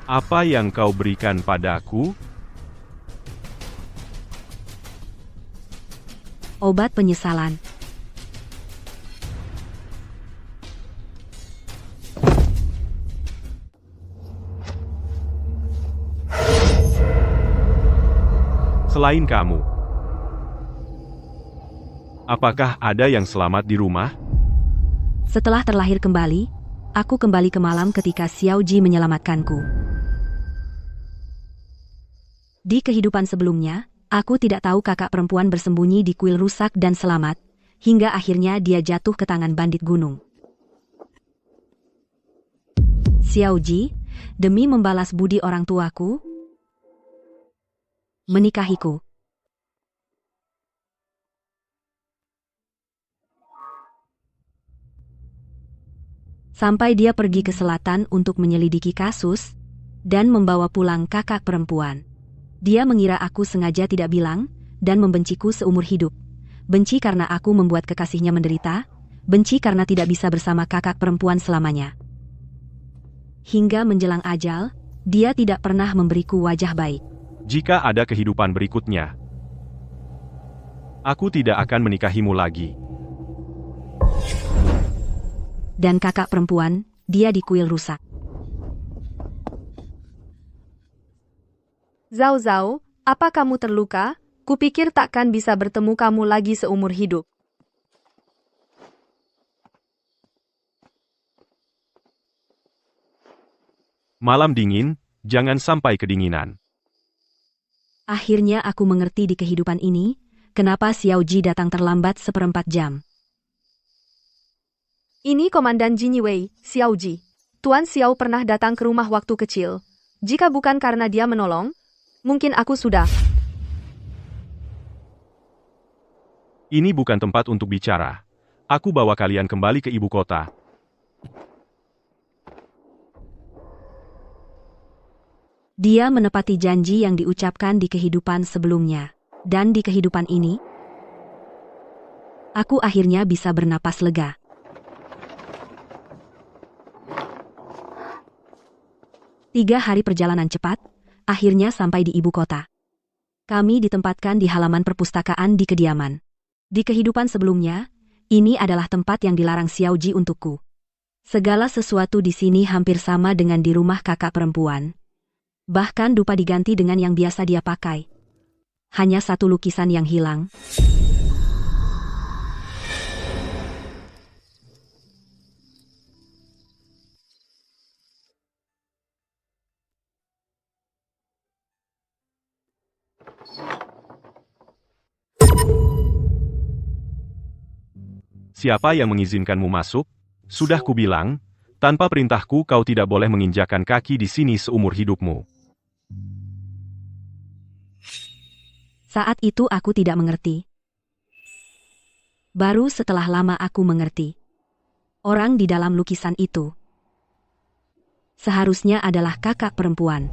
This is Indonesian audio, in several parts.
Apa yang kau berikan padaku? Obat penyesalan. Selain kamu, apakah ada yang selamat di rumah? Setelah terlahir kembali, aku kembali ke malam ketika Xiao Ji menyelamatkanku. Di kehidupan sebelumnya, aku tidak tahu kakak perempuan bersembunyi di kuil rusak dan selamat, hingga akhirnya dia jatuh ke tangan bandit gunung. Xiao Ji, demi membalas budi orang tuaku, menikahiku. Sampai dia pergi ke selatan untuk menyelidiki kasus, dan membawa pulang kakak perempuan. Dia mengira aku sengaja tidak bilang, dan membenciku seumur hidup. Benci karena aku membuat kekasihnya menderita, benci karena tidak bisa bersama kakak perempuan selamanya. Hingga menjelang ajal, dia tidak pernah memberiku wajah baik. Jika ada kehidupan berikutnya, aku tidak akan menikahimu lagi. Dan kakak perempuan, dia di kuil rusak. Zhao Zhao, apa kamu terluka? Kupikir takkan bisa bertemu kamu lagi seumur hidup. Malam dingin, jangan sampai kedinginan. Akhirnya aku mengerti di kehidupan ini, kenapa Xiao Ji datang terlambat 1/4 jam. Ini Komandan Jinyiwei, Xiao Ji. Tuan Xiao pernah datang ke rumah waktu kecil. Jika bukan karena dia menolong, mungkin aku sudah. Ini bukan tempat untuk bicara. Aku bawa kalian kembali ke ibu kota. Dia menepati janji yang diucapkan di kehidupan sebelumnya. Dan di kehidupan ini, aku akhirnya bisa bernapas lega. Tiga hari perjalanan cepat, akhirnya sampai di ibu kota. Kami ditempatkan di halaman perpustakaan di kediaman. Di kehidupan sebelumnya, ini adalah tempat yang dilarang Xiao Ji untukku. Segala sesuatu di sini hampir sama dengan di rumah kakak perempuan. Bahkan dupa diganti dengan yang biasa dia pakai. Hanya satu lukisan yang hilang. Siapa yang mengizinkanmu masuk? Sudah kubilang, tanpa perintahku kau tidak boleh menginjakan kaki di sini seumur hidupmu. Saat itu aku tidak mengerti. Baru setelah lama aku mengerti. Orang di dalam lukisan itu seharusnya adalah kakak perempuan.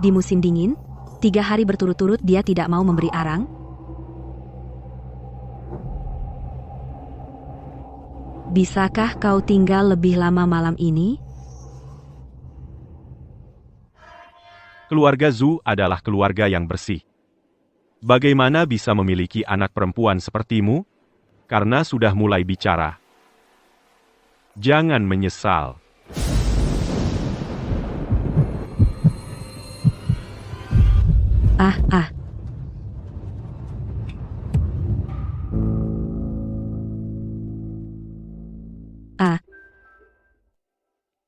Di musim dingin, 3 hari berturut-turut dia tidak mau memberi arang. Bisakah kau tinggal lebih lama malam ini? Keluarga Zhu adalah keluarga yang bersih. Bagaimana bisa memiliki anak perempuan sepertimu? Karena sudah mulai bicara. Jangan menyesal. Ah.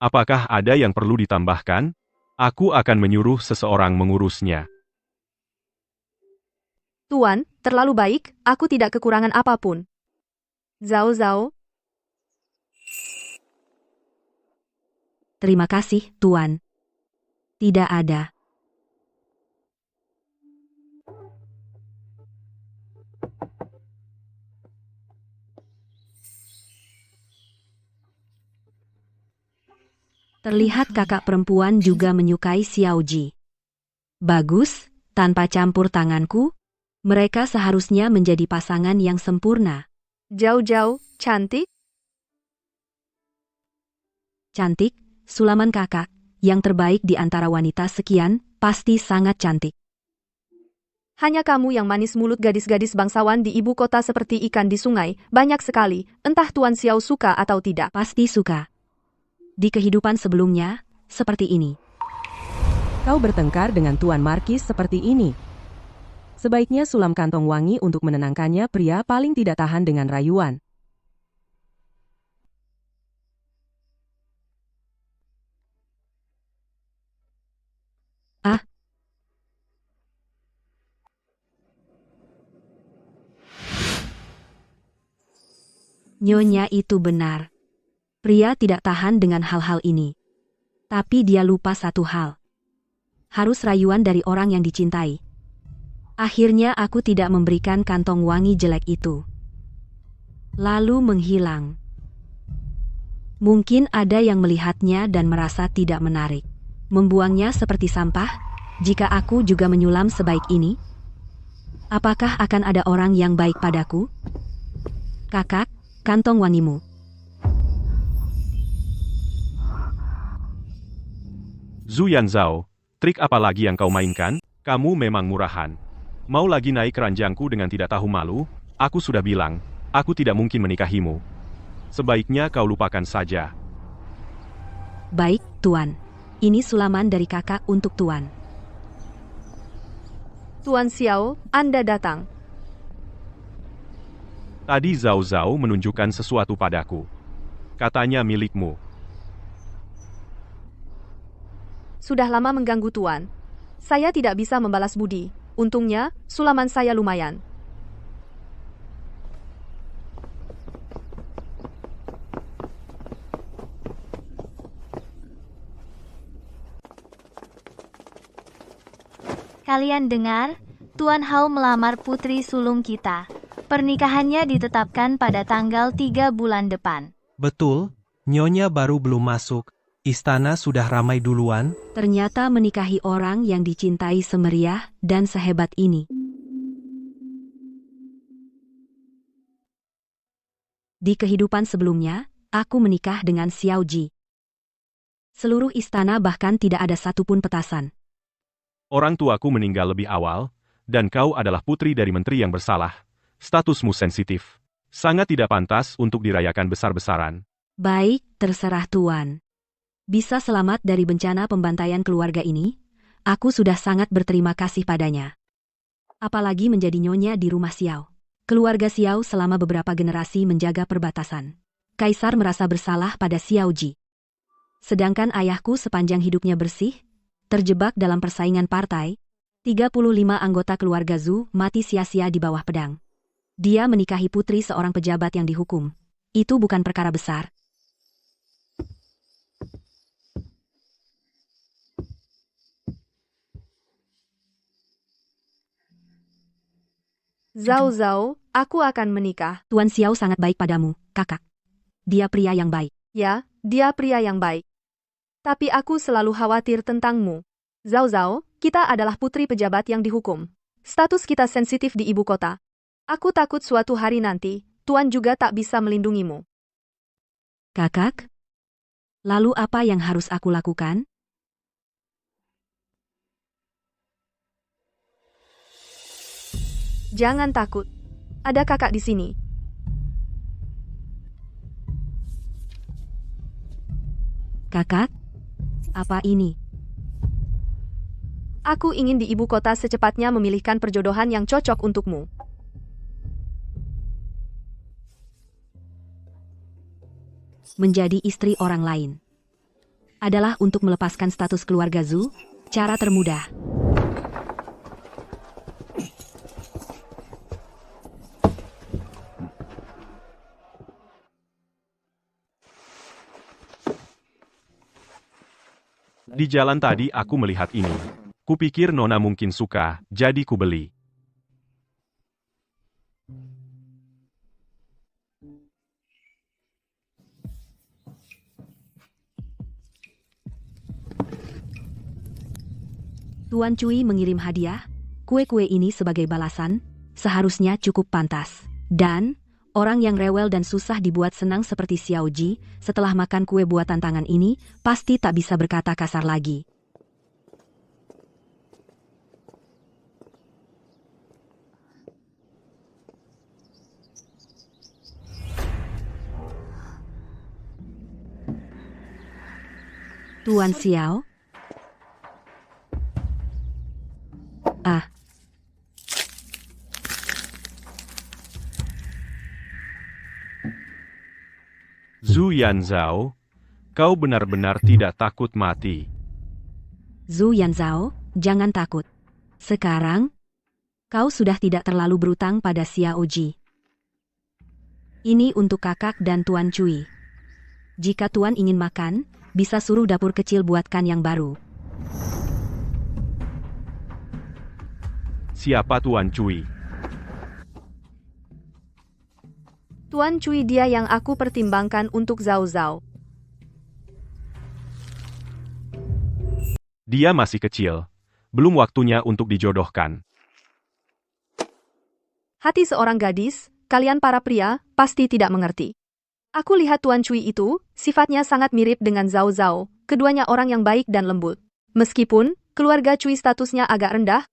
Apakah ada yang perlu ditambahkan? Aku akan menyuruh seseorang mengurusnya. Tuan, terlalu baik, aku tidak kekurangan apapun. Zhao Zhao, Terima kasih, Tuan. Tidak ada. Terlihat kakak perempuan juga menyukai Xiao Ji. Bagus, tanpa campur tanganku, mereka seharusnya menjadi pasangan yang sempurna. Zhao Zhao, cantik. Cantik, Sulaman kakak, yang terbaik di antara wanita sekian, pasti sangat cantik. Hanya kamu yang manis mulut gadis-gadis bangsawan di ibu kota seperti ikan di sungai, banyak sekali, entah Tuan Xiao suka atau tidak. Pasti suka. Di kehidupan sebelumnya, seperti ini. Kau bertengkar dengan Tuan Markis seperti ini. Sebaiknya sulam kantong wangi untuk menenangkannya. Pria paling tidak tahan dengan rayuan. Ah, Nyonya itu benar. Pria tidak tahan dengan hal-hal ini. Tapi dia lupa satu hal. Harus rayuan dari orang yang dicintai. Akhirnya aku tidak memberikan kantong wangi jelek itu. Lalu menghilang. Mungkin ada yang melihatnya dan merasa tidak menarik. Membuangnya seperti sampah, jika aku juga menyulam sebaik ini. Apakah akan ada orang yang baik padaku? Kakak, kantong wangimu. Zhu Yanzhao, trik apa lagi yang kau mainkan? Kamu memang murahan. Mau lagi naik keranjangku dengan tidak tahu malu? Aku sudah bilang, aku tidak mungkin menikahimu. Sebaiknya kau lupakan saja. Baik, Tuan. Ini sulaman dari kakak untuk Tuan. Tuan Xiao, Anda datang. Tadi Zhao Zhao menunjukkan sesuatu padaku. Katanya milikmu. Sudah lama mengganggu Tuan. Saya tidak bisa membalas budi. Untungnya, sulaman saya lumayan. Kalian dengar? Tuan Hao melamar putri sulung kita. Pernikahannya ditetapkan pada tanggal 3 bulan depan. Betul, Nyonya baru belum masuk. Istana sudah ramai duluan. Ternyata menikahi orang yang dicintai semeriah dan sehebat ini. Di kehidupan sebelumnya, aku menikah dengan Xiao Ji. Seluruh istana bahkan tidak ada satupun petasan. Orang tuaku meninggal lebih awal, dan kau adalah putri dari menteri yang bersalah. Statusmu sensitif. Sangat tidak pantas untuk dirayakan besar-besaran. Baik, terserah Tuan. Bisa selamat dari bencana pembantaian keluarga ini, aku sudah sangat berterima kasih padanya. Apalagi menjadi nyonya di rumah Xiao. Keluarga Xiao selama beberapa generasi menjaga perbatasan. Kaisar merasa bersalah pada Xiao Ji. Sedangkan ayahku sepanjang hidupnya bersih, terjebak dalam persaingan partai. 35 anggota keluarga Zhu mati sia-sia di bawah pedang. Dia menikahi putri seorang pejabat yang dihukum. Itu bukan perkara besar. Zhao Zhao, aku akan menikah. Tuan Xiao sangat baik padamu, kakak. Dia pria yang baik. Ya, dia pria yang baik. Tapi aku selalu khawatir tentangmu. Zhao Zhao, kita adalah putri pejabat yang dihukum. Status kita sensitif di ibu kota. Aku takut suatu hari nanti, Tuan juga tak bisa melindungimu. Kakak? Lalu apa yang harus aku lakukan? Jangan takut. Ada kakak di sini. Kakak? Apa ini? Aku ingin di ibu kota secepatnya memilihkan perjodohan yang cocok untukmu. Menjadi istri orang lain adalah untuk melepaskan status keluarga Zhu, cara termudah. Di jalan tadi aku melihat ini. Kupikir Nona mungkin suka, jadi kubeli. Tuan Cui mengirim hadiah, kue-kue ini sebagai balasan, seharusnya cukup pantas. Dan, Orang yang rewel dan susah dibuat senang seperti Xiaoji, setelah makan kue buatan tangan ini, pasti tak bisa berkata kasar lagi. Tuan Xiao? Ah. Zhu Yanzhao, kau benar-benar tidak takut mati. Zhu Yanzhao, jangan takut. Sekarang, kau sudah tidak terlalu berutang pada Xiaoji. Ini untuk kakak dan Tuan Cui. Jika Tuan ingin makan, bisa suruh dapur kecil buatkan yang baru. Siapa Tuan Cui? Tuan Cui dia yang aku pertimbangkan untuk Zhao Zhao. Dia masih kecil. Belum waktunya untuk dijodohkan. Hati seorang gadis, kalian para pria, pasti tidak mengerti. Aku lihat Tuan Cui itu, sifatnya sangat mirip dengan Zhao Zhao, keduanya orang yang baik dan lembut. Meskipun, keluarga Cui statusnya agak rendah,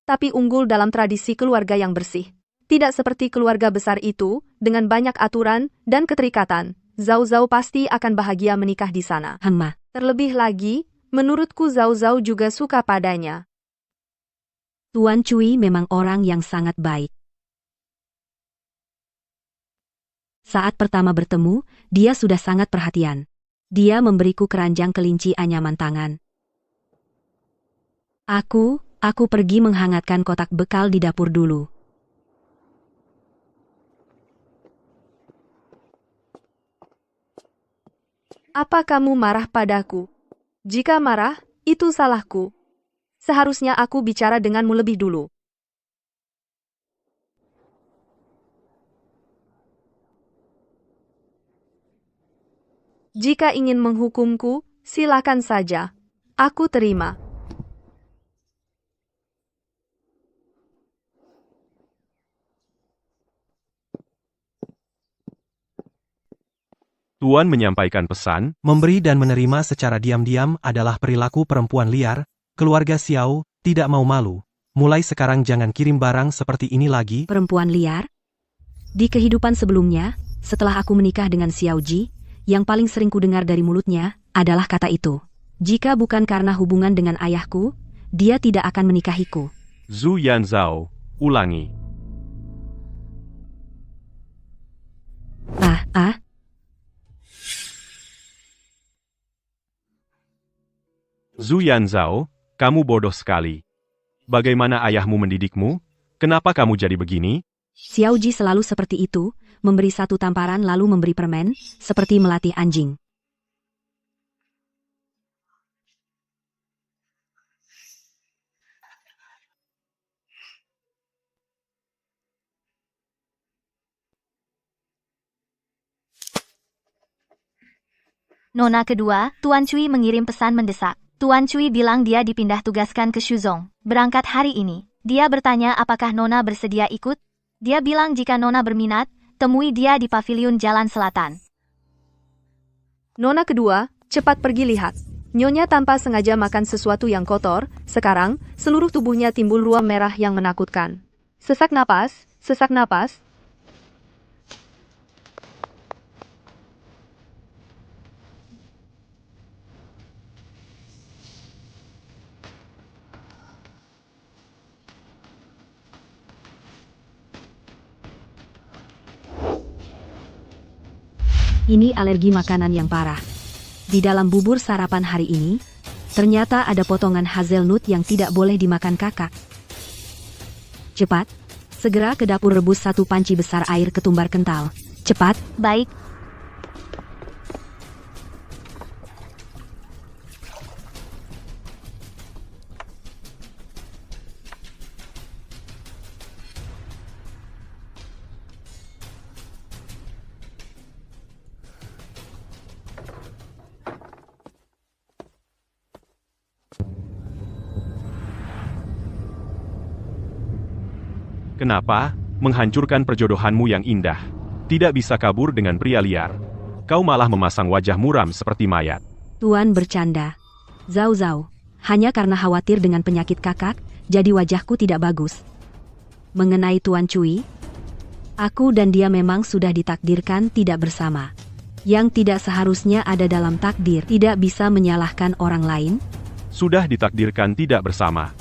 tapi unggul dalam tradisi keluarga yang bersih. Tidak seperti keluarga besar itu, dengan banyak aturan dan keterikatan. Zhao Zhao pasti akan bahagia menikah di sana. Terlebih lagi, menurutku Zhao Zhao juga suka padanya. Tuan Cui memang orang yang sangat baik. Saat pertama bertemu, dia sudah sangat perhatian. Dia memberiku keranjang kelinci anyaman tangan. Aku pergi menghangatkan kotak bekal di dapur dulu. Apa kamu marah padaku? Jika marah, itu salahku. Seharusnya aku bicara denganmu lebih dulu. Jika ingin menghukumku, silakan saja. Aku terima. Tuan menyampaikan pesan. Memberi dan menerima secara diam-diam adalah perilaku perempuan liar. Keluarga Xiao tidak mau malu. Mulai sekarang jangan kirim barang seperti ini lagi. Perempuan liar? Di kehidupan sebelumnya, setelah aku menikah dengan Xiaoji, yang paling sering kudengar dari mulutnya adalah kata itu. Jika bukan karena hubungan dengan ayahku, dia tidak akan menikahiku. Zhu Yanzhao, ulangi. Zhu Yanzhao, kamu bodoh sekali. Bagaimana ayahmu mendidikmu? Kenapa kamu jadi begini? Xiaoji selalu seperti itu, memberi satu tamparan lalu memberi permen, seperti melatih anjing. Nona kedua, Tuan Cui mengirim pesan mendesak. Tuan Cui bilang dia dipindah tugaskan ke Shuzhong. Berangkat hari ini. Dia bertanya apakah Nona bersedia ikut. Dia bilang jika Nona berminat, temui dia di paviliun Jalan Selatan. Nona kedua, cepat pergi lihat. Nyonya tanpa sengaja makan sesuatu yang kotor, sekarang, seluruh tubuhnya timbul ruam merah yang menakutkan. Sesak napas, sesak napas. Ini alergi makanan yang parah. Di dalam bubur sarapan hari ini, ternyata ada potongan hazelnut yang tidak boleh dimakan kakak. Cepat, segera ke dapur rebus satu panci besar air ketumbar kental. Cepat. Baik. Kenapa? menghancurkan perjodohanmu yang indah. Tidak bisa kabur dengan pria liar. Kau malah memasang wajah muram seperti mayat. Tuan bercanda. Zhao Zhao, hanya karena khawatir dengan penyakit kakak, jadi wajahku tidak bagus. Mengenai Tuan Cui, aku dan dia memang sudah ditakdirkan tidak bersama. Yang tidak seharusnya ada dalam takdir tidak bisa menyalahkan orang lain. Sudah ditakdirkan tidak bersama.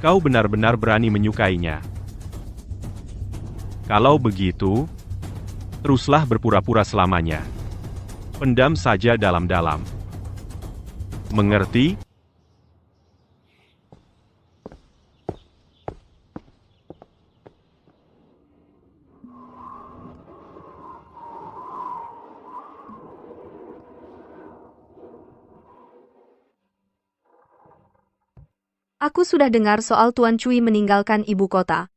Kau benar-benar berani menyukainya. Kalau begitu, teruslah berpura-pura selamanya. Pendam saja dalam-dalam. Mengerti? Aku sudah dengar soal Tuan Cui meninggalkan ibu kota.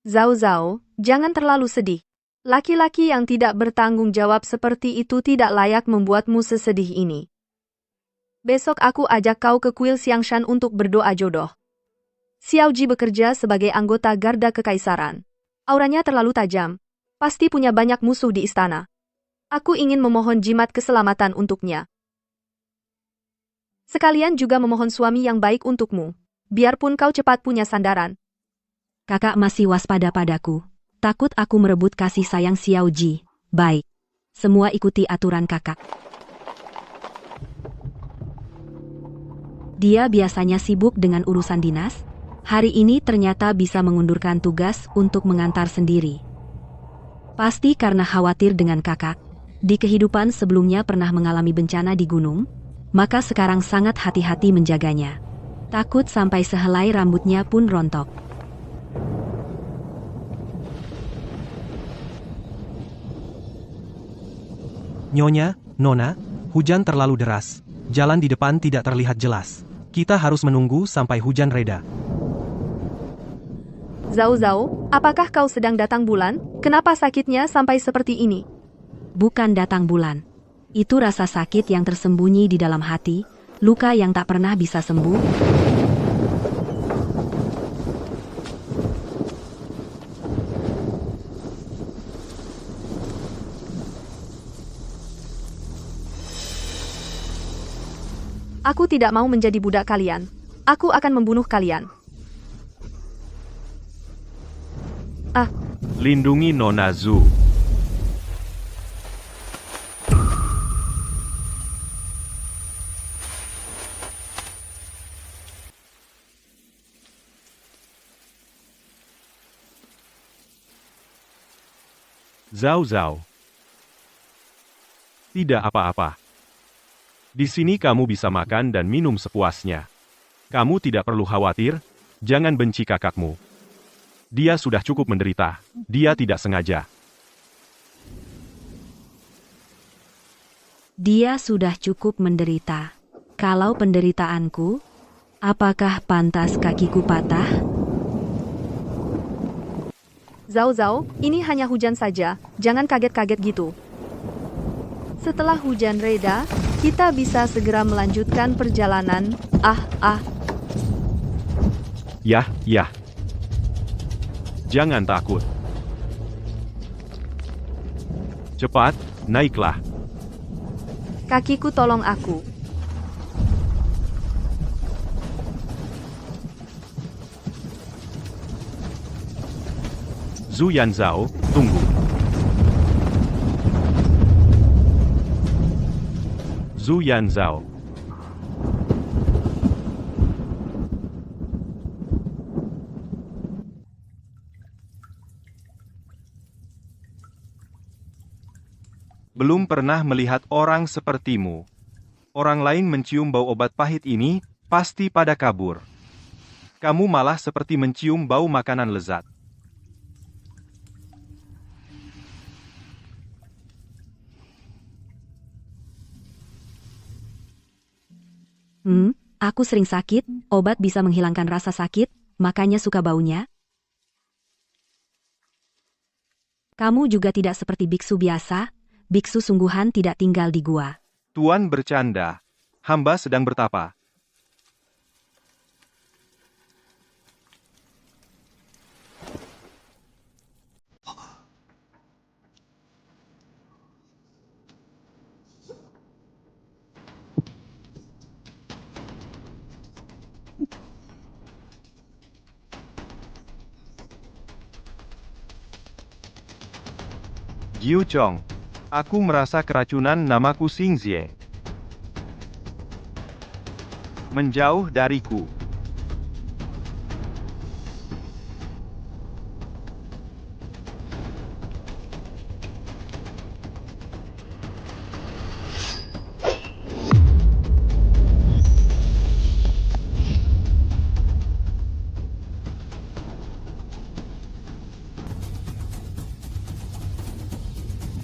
Zhao Zhao, jangan terlalu sedih. Laki-laki yang tidak bertanggung jawab seperti itu tidak layak membuatmu sesedih ini. Besok aku ajak kau ke kuil Xiangshan untuk berdoa jodoh. Xiao Ji bekerja sebagai anggota Garda Kekaisaran. Auranya terlalu tajam. Pasti punya banyak musuh di istana. Aku ingin memohon jimat keselamatan untuknya. Sekalian juga memohon suami yang baik untukmu. Biarpun kau cepat punya sandaran. Kakak masih waspada padaku. Takut aku merebut kasih sayang Xiao Ji. Baik. Semua ikuti aturan kakak. Dia biasanya sibuk dengan urusan dinas. Hari ini ternyata bisa mengundurkan tugas untuk mengantar sendiri. Pasti karena khawatir dengan kakak. Di kehidupan sebelumnya pernah mengalami bencana di gunung. Maka sekarang sangat hati-hati menjaganya. Takut sampai sehelai rambutnya pun rontok. Nyonya, Nona, hujan terlalu deras. Jalan di depan tidak terlihat jelas. Kita harus menunggu sampai hujan reda. Zhao Zhao, apakah kau sedang datang bulan? Kenapa sakitnya sampai seperti ini? Bukan datang bulan. Itu rasa sakit yang tersembunyi di dalam hati, luka yang tak pernah bisa sembuh. Aku tidak mau menjadi budak kalian. Aku akan membunuh kalian. Lindungi Nona Zhu. Zhao Zhao. Tidak apa-apa. Di sini kamu bisa makan dan minum sepuasnya. Kamu tidak perlu khawatir, jangan benci kakakmu. Dia sudah cukup menderita, dia tidak sengaja. Dia sudah cukup menderita. Kalau penderitaanku, apakah pantas kakiku patah? Zhao Zhao, ini hanya hujan saja, jangan kaget-kaget gitu. Setelah hujan reda, kita bisa segera melanjutkan perjalanan. Yah. Jangan takut. Cepat, naiklah. Kakiku tolong aku. Zhu Yanzhao, tunggu. Zhu Yanzhao. Belum pernah melihat orang sepertimu. Orang lain mencium bau obat pahit ini, pasti pada kabur. Kamu malah seperti mencium bau makanan lezat. Aku sering sakit, obat bisa menghilangkan rasa sakit, makanya suka baunya. Kamu juga tidak seperti biksu biasa, biksu sungguhan tidak tinggal di gua. Tuan bercanda. Hamba sedang bertapa. Jiu Chong. Aku merasa keracunan, namaku Xingzie. Menjauh dariku.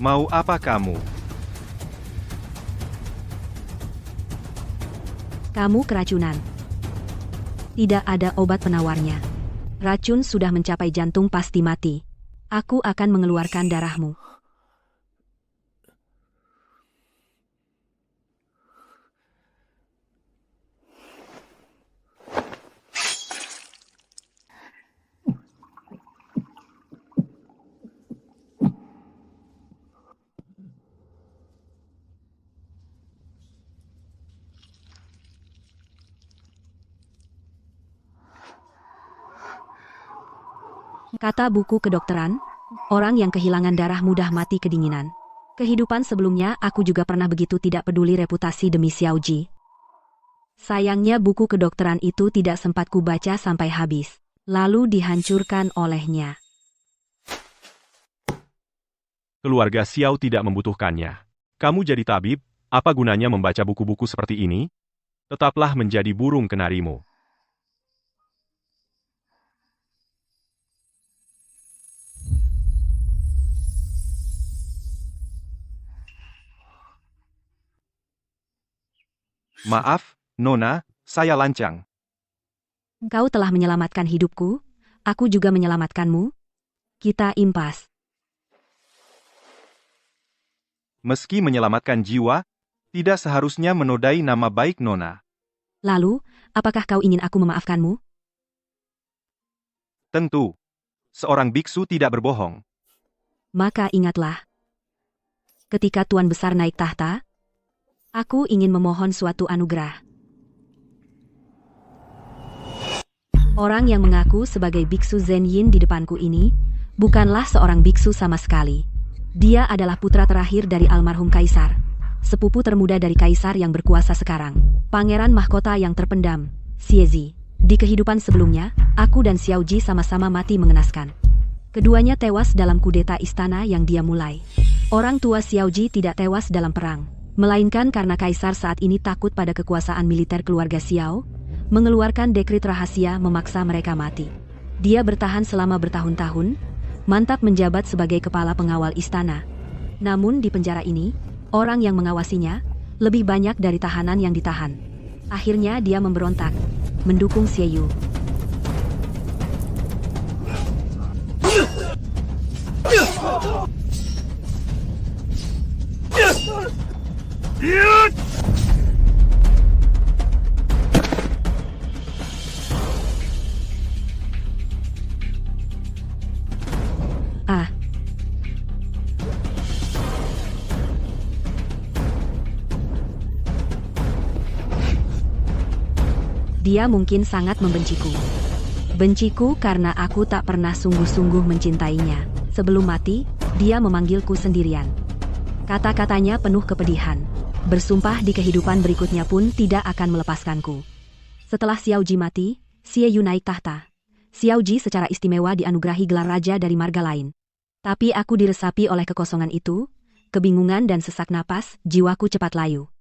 Mau apa kamu? Kamu keracunan. Tidak ada obat penawarnya. Racun sudah mencapai jantung, pasti mati. Aku akan mengeluarkan darahmu. Kata buku kedokteran, orang yang kehilangan darah mudah mati kedinginan. Kehidupan sebelumnya aku juga pernah begitu tidak peduli reputasi demi Xiaoji. Sayangnya buku kedokteran itu tidak sempat kubaca sampai habis, lalu dihancurkan olehnya. Keluarga Xiao tidak membutuhkannya. Kamu jadi tabib, apa gunanya membaca buku-buku seperti ini? Tetaplah menjadi burung kenarimu. Maaf, Nona, saya lancang. Kau telah menyelamatkan hidupku, aku juga menyelamatkanmu. Kita impas. Meski menyelamatkan jiwa, tidak seharusnya menodai nama baik Nona. Lalu, apakah kau ingin aku memaafkanmu? Tentu. Seorang biksu tidak berbohong. Maka ingatlah. Ketika Tuan Besar naik tahta, aku ingin memohon suatu anugerah. Orang yang mengaku sebagai biksu Zhen Yin di depanku ini, bukanlah seorang biksu sama sekali. Dia adalah putra terakhir dari almarhum kaisar. Sepupu termuda dari kaisar yang berkuasa sekarang. Pangeran mahkota yang terpendam, Xiezi. Di kehidupan sebelumnya, aku dan Xiaoji sama-sama mati mengenaskan. Keduanya tewas dalam kudeta istana yang dia mulai. Orang tua Xiaoji tidak tewas dalam perang, melainkan karena kaisar saat ini takut pada kekuasaan militer keluarga Xiao, mengeluarkan dekret rahasia memaksa mereka mati. Dia bertahan selama bertahun-tahun, mantap menjabat sebagai kepala pengawal istana. Namun di penjara ini, orang yang mengawasinya lebih banyak dari tahanan yang ditahan. Akhirnya dia memberontak, mendukung Xie Yu. Ah. Dia mungkin sangat membenciku. Benciku karena aku tak pernah sungguh-sungguh mencintainya. Sebelum mati, dia memanggilku sendirian. Kata-katanya penuh kepedihan. Bersumpah di kehidupan berikutnya pun tidak akan melepaskanku. Setelah Xiaoji mati, Xie Yu naik tahta. Xiaoji secara istimewa dianugerahi gelar raja dari marga lain. Tapi aku diresapi oleh kekosongan itu, kebingungan dan sesak napas, jiwaku cepat layu.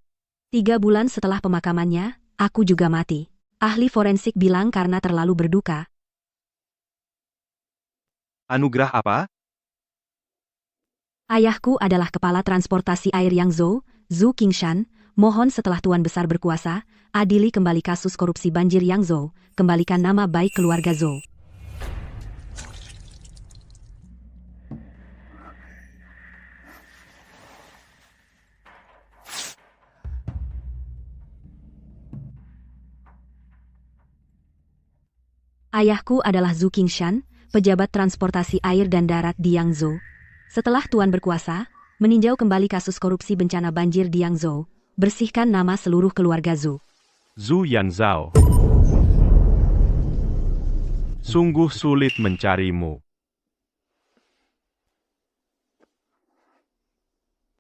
3 bulan setelah pemakamannya, aku juga mati. Ahli forensik bilang karena terlalu berduka. Anugerah apa? Ayahku adalah kepala transportasi air Yangzhou, Zhu Qingshan. Mohon setelah Tuan Besar berkuasa, adili kembali kasus korupsi banjir Yangzhou, kembalikan nama baik keluarga Zhou. Ayahku adalah Zhu Qingshan, pejabat transportasi air dan darat di Yangzhou. Setelah Tuan berkuasa, meninjau kembali kasus korupsi bencana banjir di Yangzhou, bersihkan nama seluruh keluarga Zhu. Zhu Yanzhao. Sungguh sulit mencarimu.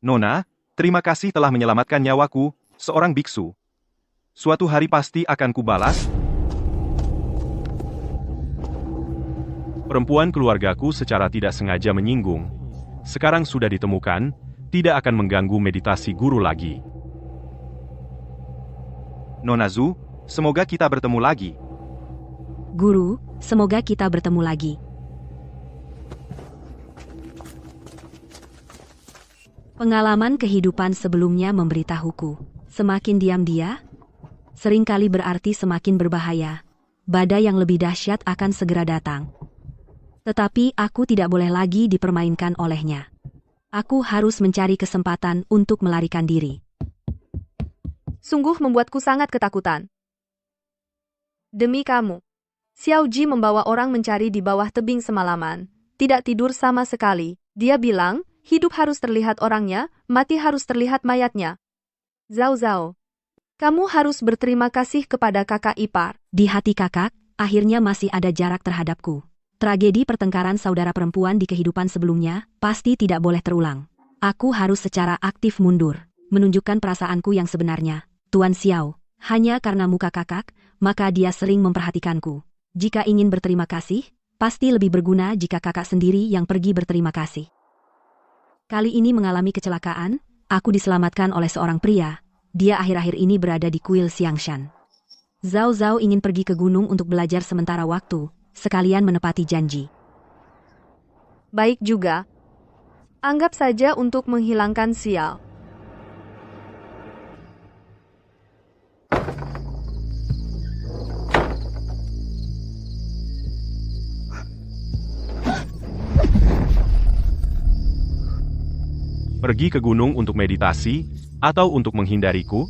Nona, terima kasih telah menyelamatkan nyawaku, seorang biksu. Suatu hari pasti akan kubalas. Perempuan keluargaku secara tidak sengaja menyinggung. Sekarang sudah ditemukan, tidak akan mengganggu meditasi guru lagi. Nona Zhu, semoga kita bertemu lagi. Guru, semoga kita bertemu lagi. Pengalaman kehidupan sebelumnya memberitahuku, semakin diam dia, seringkali berarti semakin berbahaya. Badai yang lebih dahsyat akan segera datang. Tetapi aku tidak boleh lagi dipermainkan olehnya. Aku harus mencari kesempatan untuk melarikan diri. Sungguh membuatku sangat ketakutan. Demi kamu. Xiao Ji membawa orang mencari di bawah tebing semalaman. Tidak tidur sama sekali. Dia bilang, hidup harus terlihat orangnya, mati harus terlihat mayatnya. Zhao Zhao, kamu harus berterima kasih kepada kakak ipar. Di hati kakak, akhirnya masih ada jarak terhadapku. Tragedi pertengkaran saudara perempuan di kehidupan sebelumnya pasti tidak boleh terulang. Aku harus secara aktif mundur, menunjukkan perasaanku yang sebenarnya. Tuan Xiao, hanya karena muka kakak, maka dia sering memperhatikanku. Jika ingin berterima kasih, pasti lebih berguna jika kakak sendiri yang pergi berterima kasih. Kali ini mengalami kecelakaan, aku diselamatkan oleh seorang pria. Dia akhir-akhir ini berada di kuil Xiangshan. Zhao Zhao ingin pergi ke gunung untuk belajar sementara waktu, sekalian menepati janji. Baik juga. Anggap saja untuk menghilangkan sial. Pergi ke gunung untuk meditasi, atau untuk menghindariku?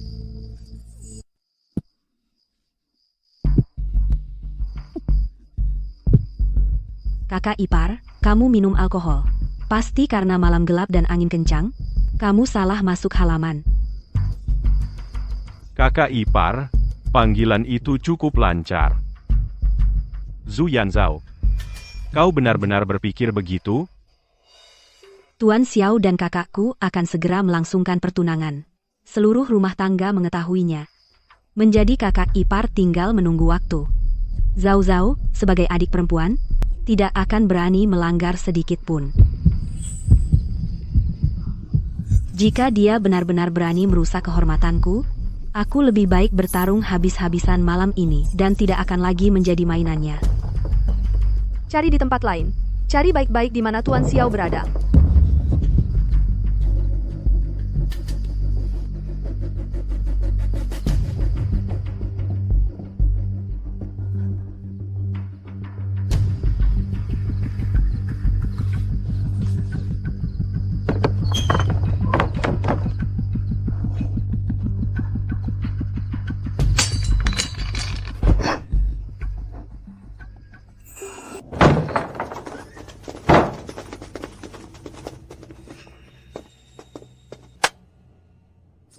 Kakak ipar, kamu minum alkohol. Pasti karena malam gelap dan angin kencang? Kamu salah masuk halaman. Kakak ipar, panggilan itu cukup lancar. Zhu Yanzhao, kau benar-benar berpikir begitu? Tuan Xiao dan kakakku akan segera melangsungkan pertunangan. Seluruh rumah tangga mengetahuinya. Menjadi kakak ipar tinggal menunggu waktu. Zhao Zhao, sebagai adik perempuan, tidak akan berani melanggar sedikit pun. Jika dia benar-benar berani merusak kehormatanku, aku lebih baik bertarung habis-habisan malam ini dan tidak akan lagi menjadi mainannya. Cari di tempat lain. Cari baik-baik di mana Tuan Xiao berada.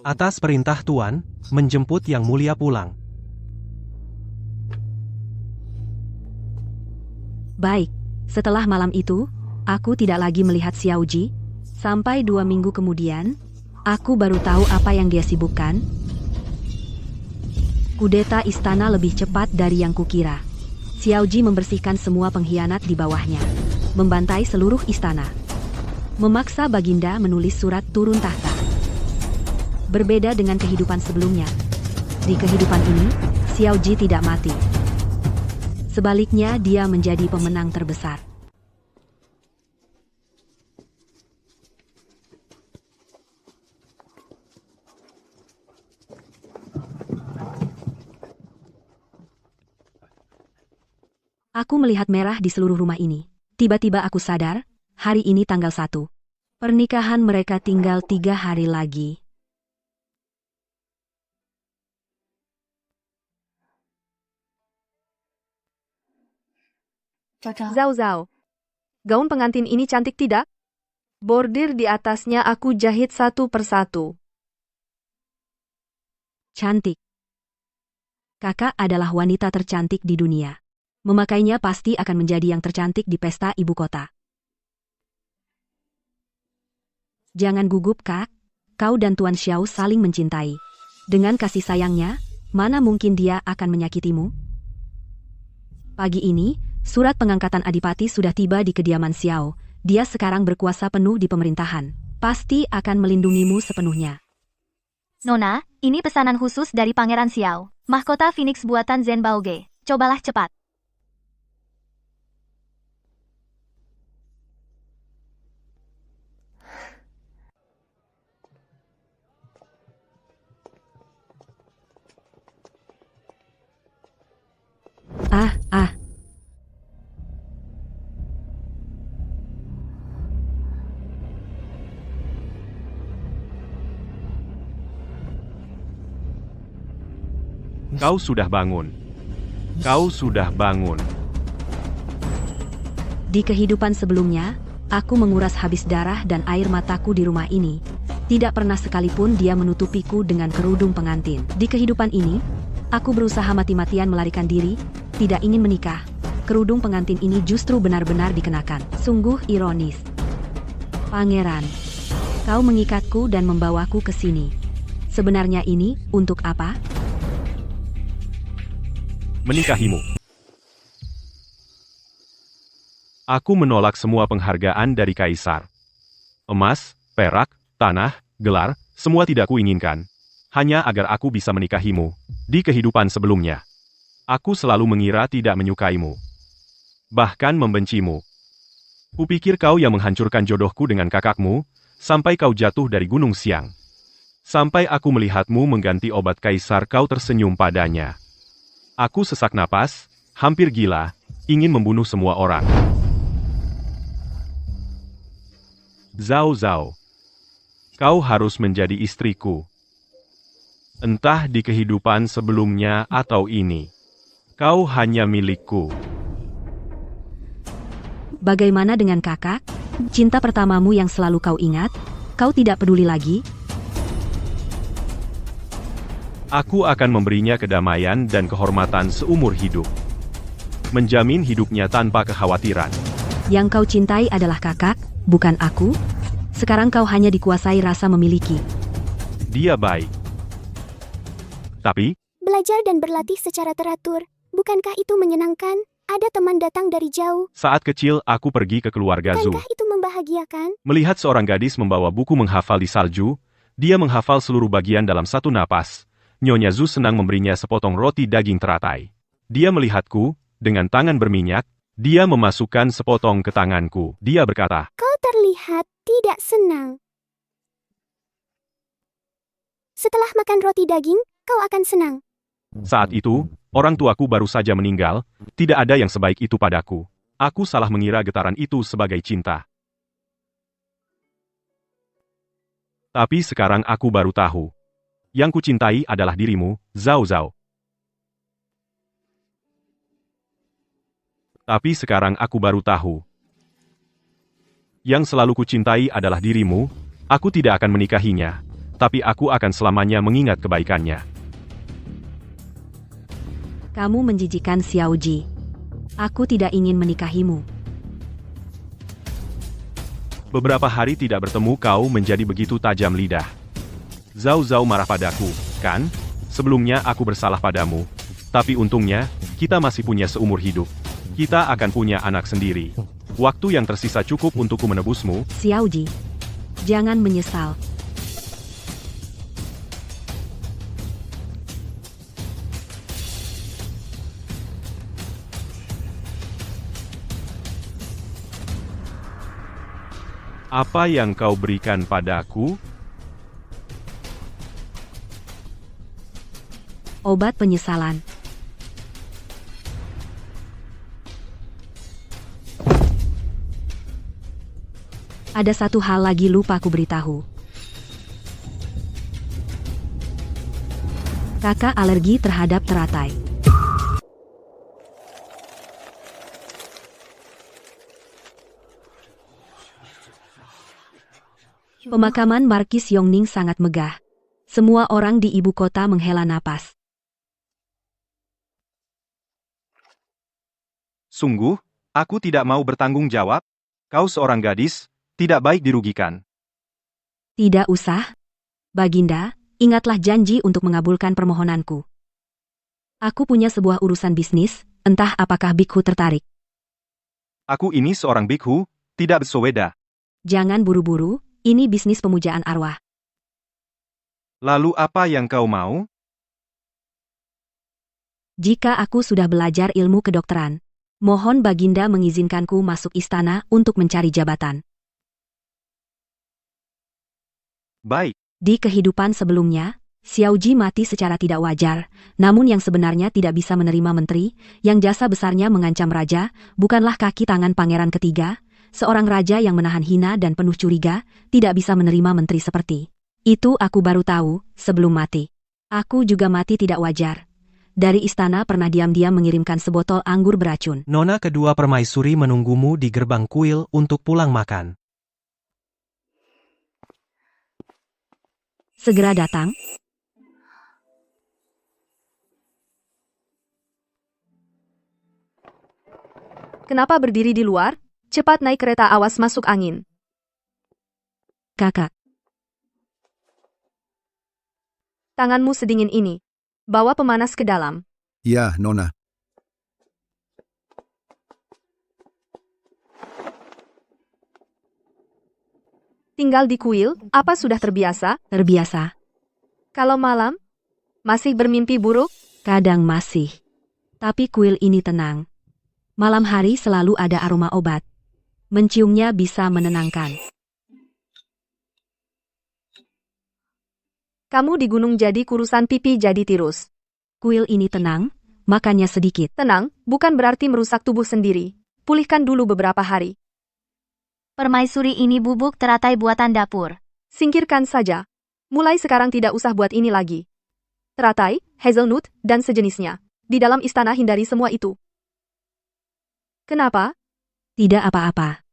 Atas perintah Tuan, menjemput Yang Mulia pulang. Baik, setelah malam itu, aku tidak lagi melihat Xiao Ji. Sampai 2 minggu kemudian, aku baru tahu apa yang dia sibukkan. Kudeta istana lebih cepat dari yang kukira. Xiao Ji membersihkan semua pengkhianat di bawahnya, membantai seluruh istana, memaksa Baginda menulis surat turun tahta. Berbeda dengan kehidupan sebelumnya. Di kehidupan ini, Xiao Ji tidak mati. Sebaliknya, dia menjadi pemenang terbesar. Aku melihat merah di seluruh rumah ini. Tiba-tiba aku sadar, hari ini tanggal 1. Pernikahan mereka tinggal 3 hari lagi. Zhao Zhao. Gaun pengantin ini cantik tidak? Bordir di atasnya aku jahit satu persatu. Cantik. Kakak adalah wanita tercantik di dunia. Memakainya pasti akan menjadi yang tercantik di pesta ibu kota. Jangan gugup, Kak. Kau dan Tuan Xiao saling mencintai. Dengan kasih sayangnya, mana mungkin dia akan menyakitimu? Pagi ini, surat pengangkatan Adipati sudah tiba di kediaman Xiao. Dia sekarang berkuasa penuh di pemerintahan. Pasti akan melindungimu sepenuhnya. Nona, ini pesanan khusus dari Pangeran Xiao. Mahkota Phoenix buatan Zen Baoge. Cobalah cepat. Ah. Kau sudah bangun. Kau sudah bangun. Di kehidupan sebelumnya, aku menguras habis darah dan air mataku di rumah ini. Tidak pernah sekalipun dia menutupiku dengan kerudung pengantin. Di kehidupan ini, aku berusaha mati-matian melarikan diri, tidak ingin menikah. Kerudung pengantin ini justru benar-benar dikenakan. Sungguh ironis. Pangeran, kau mengikatku dan membawaku ke sini. Sebenarnya ini untuk apa? Menikahimu. Aku menolak semua penghargaan dari Kaisar. Emas, perak, tanah, gelar, semua tidak kuinginkan. Hanya agar aku bisa menikahimu. Di kehidupan sebelumnya, aku selalu mengira tidak menyukaimu. Bahkan membencimu. Kupikir kau yang menghancurkan jodohku dengan kakakmu, sampai kau jatuh dari Gunung Siang. Sampai aku melihatmu mengganti obat Kaisar, kau tersenyum padanya. Aku sesak napas, hampir gila, ingin membunuh semua orang. Zhao Zhao, kau harus menjadi istriku. Entah di kehidupan sebelumnya atau ini. Kau hanya milikku. Bagaimana dengan kakak? Cinta pertamamu yang selalu kau ingat? Kau tidak peduli lagi? Aku akan memberinya kedamaian dan kehormatan seumur hidup. Menjamin hidupnya tanpa kekhawatiran. Yang kau cintai adalah kakak, bukan aku? Sekarang kau hanya dikuasai rasa memiliki. Dia baik. Tapi, Belajar dan berlatih secara teratur. Bukankah itu menyenangkan? Ada teman datang dari jauh. saat kecil aku pergi ke keluarga Zhu. Bukankah itu membahagiakan? Melihat seorang gadis membawa buku menghafal di salju, dia menghafal seluruh bagian dalam satu napas. Nyonya Zhu senang memberinya sepotong roti daging teratai. Dia melihatku, dengan tangan berminyak, dia memasukkan sepotong ke tanganku. Dia berkata, Kau terlihat tidak senang. Setelah makan roti daging, kau akan senang. saat itu, orang tuaku baru saja meninggal, tidak ada yang sebaik itu padaku. Aku salah mengira getaran itu sebagai cinta. Tapi sekarang aku baru tahu. Yang kucintai adalah dirimu, Zhao Zhao. Tapi sekarang aku baru tahu. Yang selalu kucintai adalah dirimu, aku tidak akan menikahinya, tapi aku akan selamanya mengingat kebaikannya. Kamu menjijikan Xiaoji. Aku tidak ingin menikahimu. Beberapa hari tidak bertemu kau menjadi begitu tajam lidah. Zhao Zhao marah padaku, kan? Sebelumnya aku bersalah padamu. Tapi untungnya, kita masih punya seumur hidup. Kita akan punya anak sendiri. Waktu yang tersisa cukup untukku menebusmu. Xiaoji, jangan menyesal. Apa yang kau berikan padaku? Obat penyesalan. Ada satu hal lagi lupa aku beritahu. Kakak alergi terhadap teratai. Pemakaman Markis Yongning sangat megah. Semua orang di ibu kota menghela napas. Sungguh, aku tidak mau bertanggung jawab. Kau seorang gadis, tidak baik dirugikan. Tidak usah. Baginda, ingatlah janji untuk mengabulkan permohonanku. Aku punya sebuah urusan bisnis, entah apakah Bikhu tertarik. Aku ini seorang bikhu, tidak bersoweda. Jangan buru-buru, ini bisnis pemujaan arwah. Lalu apa yang kau mau? Jika aku sudah belajar ilmu kedokteran, mohon Baginda mengizinkanku masuk istana untuk mencari jabatan. Baik. Di kehidupan sebelumnya, Xiaoji mati secara tidak wajar, namun yang sebenarnya tidak bisa menerima menteri, yang jasa besarnya mengancam raja, bukanlah kaki tangan pangeran ketiga, seorang raja yang menahan hina dan penuh curiga, tidak bisa menerima menteri seperti itu. Aku baru tahu, sebelum mati. Aku juga mati tidak wajar. Dari istana pernah diam-diam mengirimkan sebotol anggur beracun. Nona kedua permaisuri menunggumu di gerbang kuil untuk pulang makan. Segera datang. Kenapa berdiri di luar? Cepat naik kereta, awas masuk angin. Kakak, Tanganmu sedingin ini. Bawa pemanas ke dalam. Ya, Nona. Tinggal di kuil, apa sudah terbiasa? terbiasa. Kalau malam? Masih bermimpi buruk? Kadang masih. Tapi kuil ini tenang. Malam hari selalu ada aroma obat. Menciumnya bisa menenangkan. Kamu di gunung jadi kurusan, pipi jadi tirus. Kuil ini tenang, makannya sedikit. Tenang, bukan berarti merusak tubuh sendiri. Pulihkan dulu beberapa hari. Permaisuri ini bubuk teratai buatan dapur. Singkirkan saja. Mulai sekarang tidak usah buat ini lagi. Teratai, hazelnut, dan sejenisnya. Di dalam istana hindari semua itu. Kenapa? Tidak apa-apa.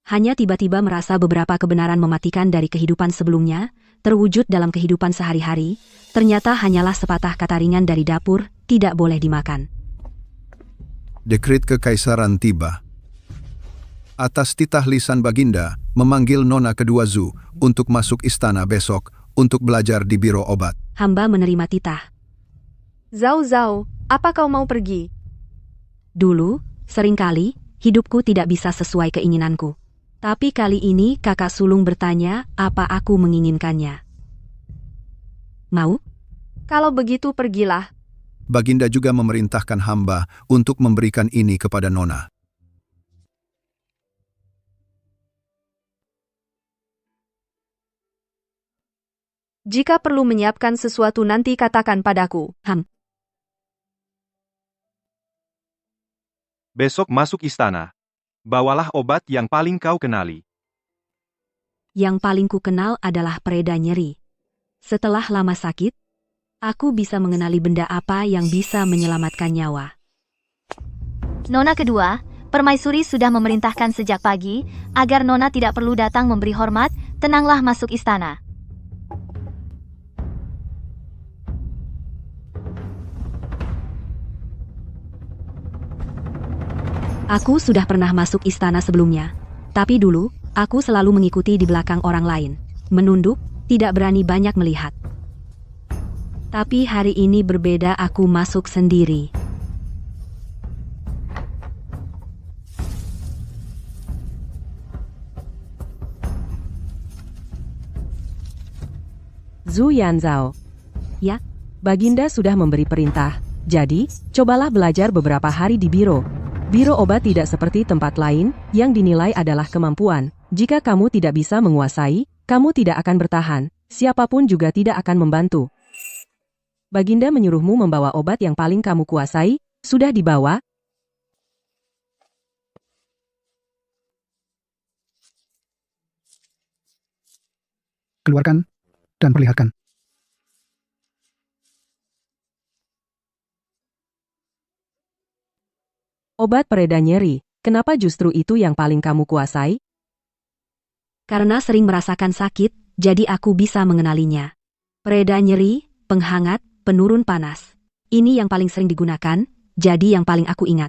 Hanya tiba-tiba merasa beberapa kebenaran mematikan dari kehidupan sebelumnya, terwujud dalam kehidupan sehari-hari, ternyata hanyalah sepatah kata ringan dari dapur, tidak boleh dimakan. Dekret kekaisaran tiba. Atas titah lisan Baginda, memanggil Nona kedua Zhu untuk masuk istana besok untuk belajar di biro obat. Hamba menerima titah. Zhao, apa kau mau pergi? Dulu, seringkali, hidupku tidak bisa sesuai keinginanku. Tapi kali ini kakak sulung bertanya apa aku menginginkannya. Mau? Kalau begitu pergilah. Baginda juga memerintahkan hamba untuk memberikan ini kepada Nona. Jika perlu menyiapkan sesuatu nanti katakan padaku. Besok masuk istana. Bawalah obat yang paling kau kenali. Yang paling ku kenal adalah pereda nyeri. Setelah lama sakit, aku bisa mengenali benda apa yang bisa menyelamatkan nyawa. Nona kedua, permaisuri sudah memerintahkan sejak pagi, agar Nona tidak perlu datang memberi hormat, tenanglah masuk istana. Aku sudah pernah masuk istana sebelumnya. Tapi dulu, aku selalu mengikuti di belakang orang lain. Menunduk, tidak berani banyak melihat. Tapi hari ini berbeda, aku masuk sendiri. Zhu Yanzhao. Ya? Baginda sudah memberi perintah. Jadi, cobalah belajar beberapa hari di biro. Biro obat tidak seperti tempat lain, yang dinilai adalah kemampuan. Jika kamu tidak bisa menguasai, kamu tidak akan bertahan. Siapapun juga tidak akan membantu. Baginda menyuruhmu membawa obat yang paling kamu kuasai, sudah dibawa? Keluarkan dan perlihatkan. Obat pereda nyeri, kenapa justru itu yang paling kamu kuasai? Karena sering merasakan sakit, jadi aku bisa mengenalinya. Pereda nyeri, penghangat, penurun panas. Ini yang paling sering digunakan, jadi yang paling aku ingat.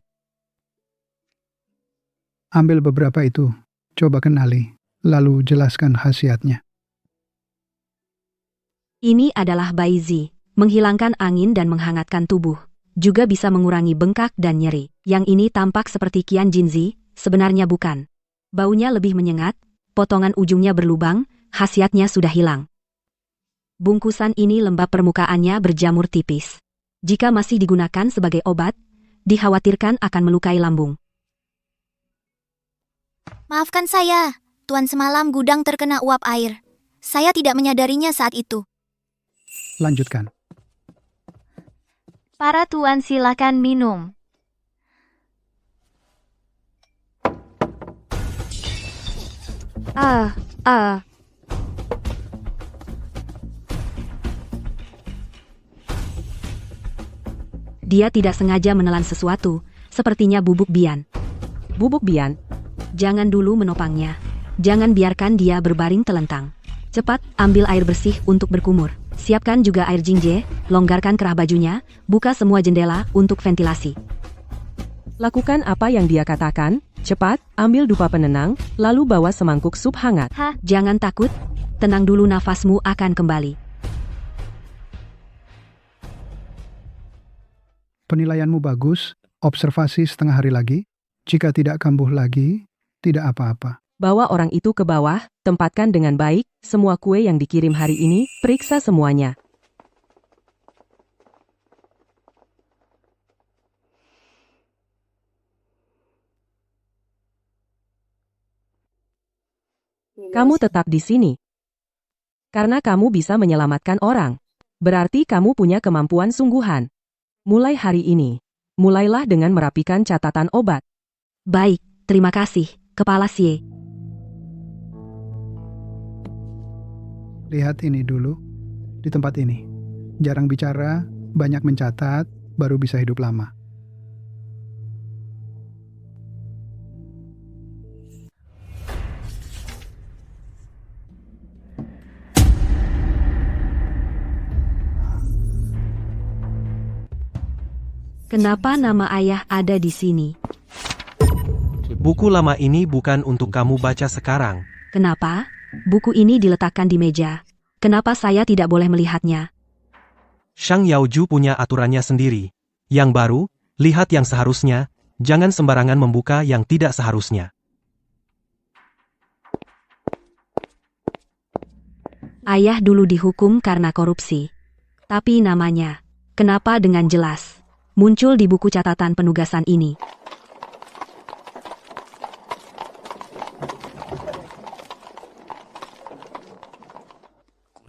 Ambil beberapa itu, coba kenali, lalu jelaskan khasiatnya. Ini adalah Baizi, menghilangkan angin dan menghangatkan tubuh. Juga bisa mengurangi bengkak dan nyeri. Yang ini tampak seperti Qian Jinzi, sebenarnya bukan. Baunya lebih menyengat, potongan ujungnya berlubang, khasiatnya sudah hilang. Bungkusan ini lembab, permukaannya berjamur tipis. Jika masih digunakan sebagai obat, dikhawatirkan akan melukai lambung. Maafkan saya, Tuan, semalam gudang terkena uap air. Saya tidak menyadarinya saat itu. Lanjutkan. Para tuan silakan minum. Ah. Dia tidak sengaja menelan sesuatu, sepertinya bubuk bian. Bubuk bian. Jangan dulu menopangnya. Jangan biarkan dia berbaring telentang. Cepat, ambil air bersih untuk berkumur. Siapkan juga air jingje, longgarkan kerah bajunya, buka semua jendela untuk ventilasi. Lakukan apa yang dia katakan, cepat, ambil dupa penenang, lalu bawa semangkuk sup hangat. Jangan takut, tenang dulu, nafasmu akan kembali. Penilaianmu bagus, observasi setengah hari lagi. Jika tidak kambuh lagi, tidak apa-apa. Bawa orang itu ke bawah, tempatkan dengan baik, semua kue yang dikirim hari ini, periksa semuanya. Kamu tetap di sini. Karena kamu bisa menyelamatkan orang. Berarti kamu punya kemampuan sungguhan. Mulai hari ini, mulailah dengan merapikan catatan obat. Baik, terima kasih, Kepala Xie. Lihat ini dulu, di tempat ini. Jarang bicara, banyak mencatat, baru bisa hidup lama. Kenapa nama ayah ada di sini? Buku lama ini bukan untuk kamu baca sekarang. Kenapa? Buku ini diletakkan di meja. Kenapa saya tidak boleh melihatnya? Shang Yaoju punya aturannya sendiri. Yang baru, lihat yang seharusnya, jangan sembarangan membuka yang tidak seharusnya. Ayah dulu dihukum karena korupsi. Tapi namanya, kenapa dengan jelas muncul di buku catatan penugasan ini?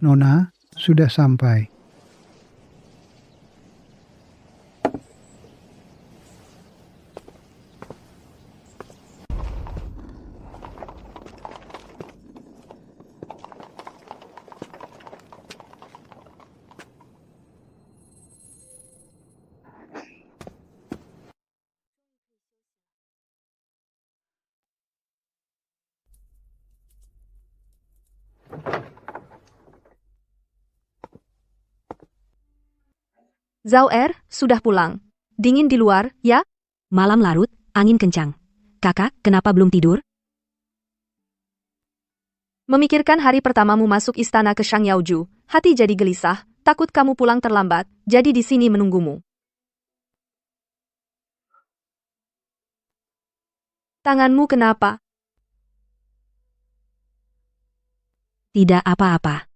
Nona, sudah sampai. Zhao Er, sudah pulang. Dingin di luar, ya? Malam larut, angin kencang. Kakak, kenapa belum tidur? Memikirkan hari pertamamu masuk istana ke Shang Yaoju, hati jadi gelisah, takut kamu pulang terlambat, jadi di sini menunggumu. Tanganmu kenapa? Tidak apa-apa.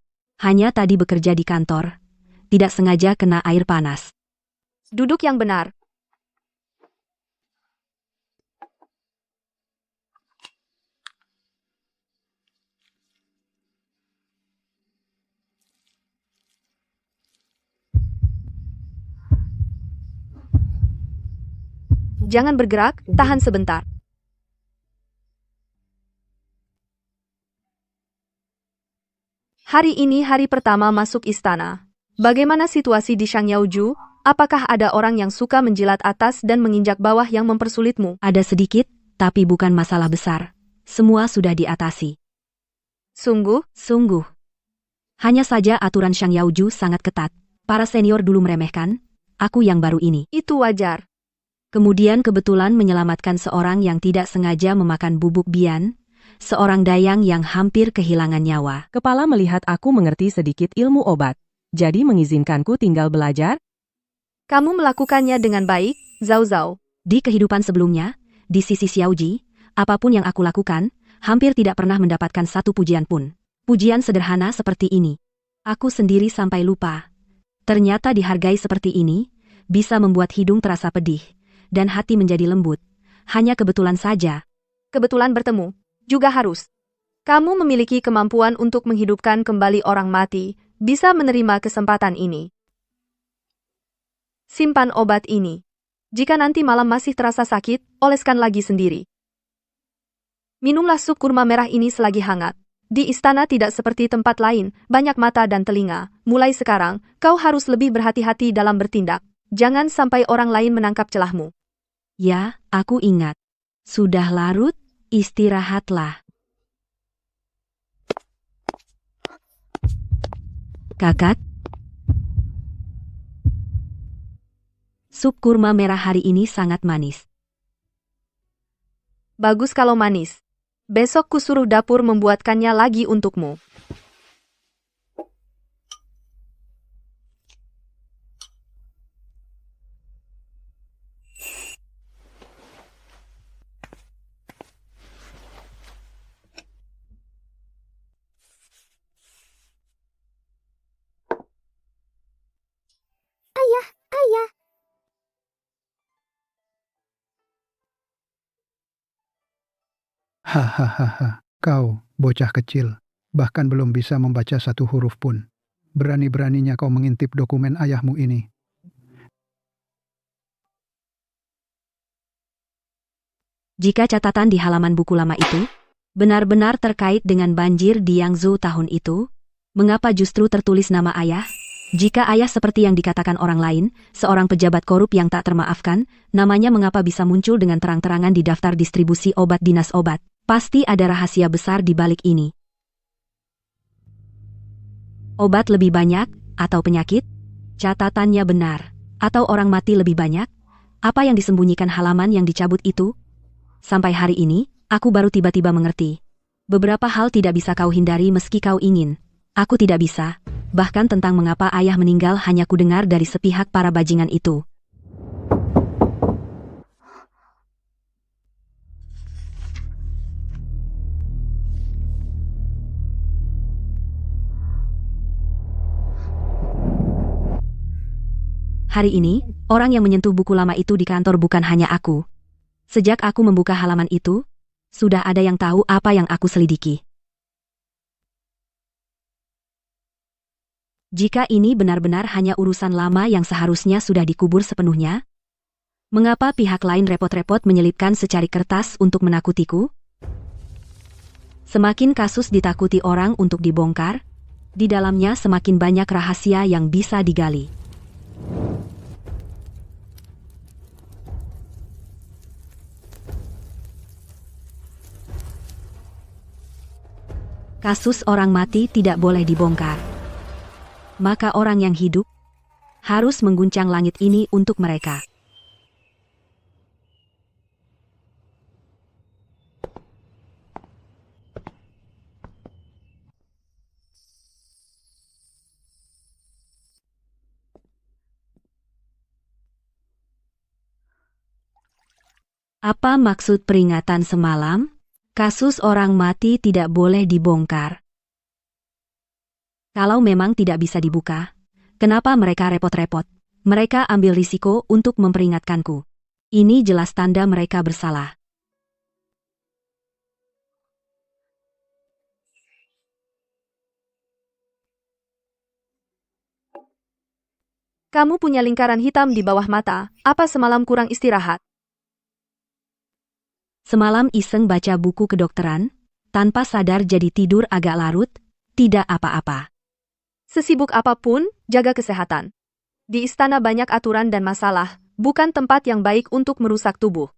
Hanya tadi bekerja di kantor. Tidak sengaja kena air panas. Duduk yang benar. Jangan bergerak, tahan sebentar. Hari ini hari pertama masuk istana. Bagaimana situasi di Shang Yaoju? Apakah ada orang yang suka menjilat atas dan menginjak bawah yang mempersulitmu? Ada sedikit, tapi bukan masalah besar. Semua sudah diatasi. Sungguh? Hanya saja aturan Shang Yaoju sangat ketat. Para senior dulu meremehkan, aku yang baru ini. Itu wajar. Kemudian kebetulan menyelamatkan seorang yang tidak sengaja memakan bubuk bian, seorang dayang yang hampir kehilangan nyawa. Kepala melihat aku mengerti sedikit ilmu obat. jadi mengizinkanku tinggal belajar? Kamu melakukannya dengan baik, Zhao Zhao. Di kehidupan sebelumnya, di sisi Xiaoji, apapun yang aku lakukan, hampir tidak pernah mendapatkan satu pujian pun. Pujian sederhana seperti ini. Aku sendiri sampai lupa. Ternyata dihargai seperti ini, bisa membuat hidung terasa pedih, dan hati menjadi lembut. Hanya kebetulan saja. Kebetulan bertemu, juga harus. Kamu memiliki kemampuan untuk menghidupkan kembali orang mati, bisa menerima kesempatan ini. Simpan obat ini. Jika nanti malam masih terasa sakit, oleskan lagi sendiri. Minumlah sup kurma merah ini selagi hangat. Di istana tidak seperti tempat lain, banyak mata dan telinga. Mulai sekarang, kau harus lebih berhati-hati dalam bertindak. Jangan sampai orang lain menangkap celahmu. Ya, aku ingat. Sudah larut, istirahatlah. Kakak, sup kurma merah hari ini sangat manis. Bagus kalau manis. Besok kusuruh dapur membuatkannya lagi untukmu. Ayah, Hahaha, kau, bocah kecil, bahkan belum bisa membaca satu huruf pun. Berani-beraninya kau mengintip dokumen ayahmu ini. Jika catatan di halaman buku lama itu benar-benar terkait dengan banjir di Yangzhou tahun itu, mengapa justru tertulis nama ayah? Jika ayah seperti yang dikatakan orang lain, seorang pejabat korup yang tak termaafkan, namanya mengapa bisa muncul dengan terang-terangan di daftar distribusi obat dinas obat? Pasti ada rahasia besar di balik ini. Obat lebih banyak, atau penyakit? Catatannya benar. Atau orang mati lebih banyak? Apa yang disembunyikan halaman yang dicabut itu? Sampai hari ini, aku baru tiba-tiba mengerti. Beberapa hal tidak bisa kau hindari meski kau ingin. Aku tidak bisa. Bahkan tentang mengapa ayah meninggal hanya kudengar dari sepihak para bajingan itu. Hari ini, orang yang menyentuh buku lama itu di kantor bukan hanya aku. Sejak aku membuka halaman itu, sudah ada yang tahu apa yang aku selidiki. Jika ini benar-benar hanya urusan lama yang seharusnya sudah dikubur sepenuhnya, mengapa pihak lain repot-repot menyelipkan secari kertas untuk menakutiku? Semakin kasus ditakuti orang untuk dibongkar, di dalamnya semakin banyak rahasia yang bisa digali. Kasus orang mati tidak boleh dibongkar. Maka orang yang hidup harus mengguncang langit ini untuk mereka. Apa maksud peringatan semalam? Kasus orang mati tidak boleh dibongkar. Kalau memang tidak bisa dibuka, kenapa mereka repot-repot? Mereka ambil risiko untuk memperingatkanku. Ini jelas tanda mereka bersalah. Kamu punya lingkaran hitam di bawah mata, apa semalam kurang istirahat? Semalam iseng baca buku kedokteran, tanpa sadar jadi tidur agak larut, tidak apa-apa. Sesibuk apapun, jaga kesehatan. Di istana banyak aturan dan masalah, bukan tempat yang baik untuk merusak tubuh.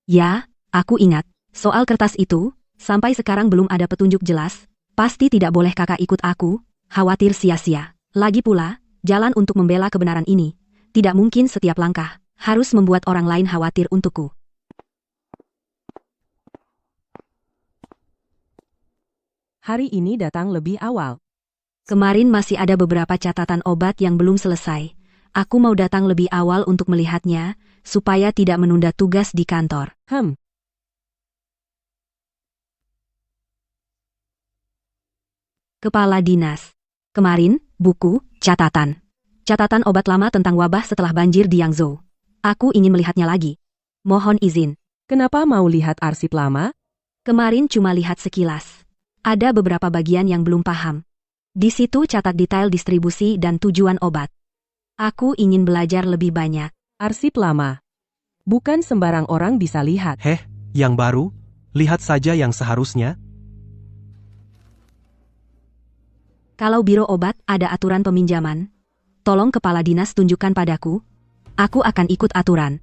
Ya, aku ingat. Soal kertas itu, sampai sekarang belum ada petunjuk jelas. Pasti tidak boleh kakak ikut aku, khawatir sia-sia. Lagi pula, jalan untuk membela kebenaran ini. Tidak mungkin setiap langkah harus membuat orang lain khawatir untukku. Hari ini datang lebih awal. Kemarin masih ada beberapa catatan obat yang belum selesai. Aku mau datang lebih awal untuk melihatnya, supaya tidak menunda tugas di kantor. Kepala Dinas. Kemarin, buku, catatan. Catatan obat lama tentang wabah setelah banjir di Yangzhou. Aku ingin melihatnya lagi. Mohon izin. Kenapa mau lihat arsip lama? Kemarin cuma lihat sekilas. Ada beberapa bagian yang belum paham. Di situ catat detail distribusi dan tujuan obat. Aku ingin belajar lebih banyak. Arsip lama. Bukan sembarang orang bisa lihat. Yang baru? Lihat saja yang seharusnya. Kalau biro obat ada aturan peminjaman, tolong kepala dinas tunjukkan padaku. Aku akan ikut aturan.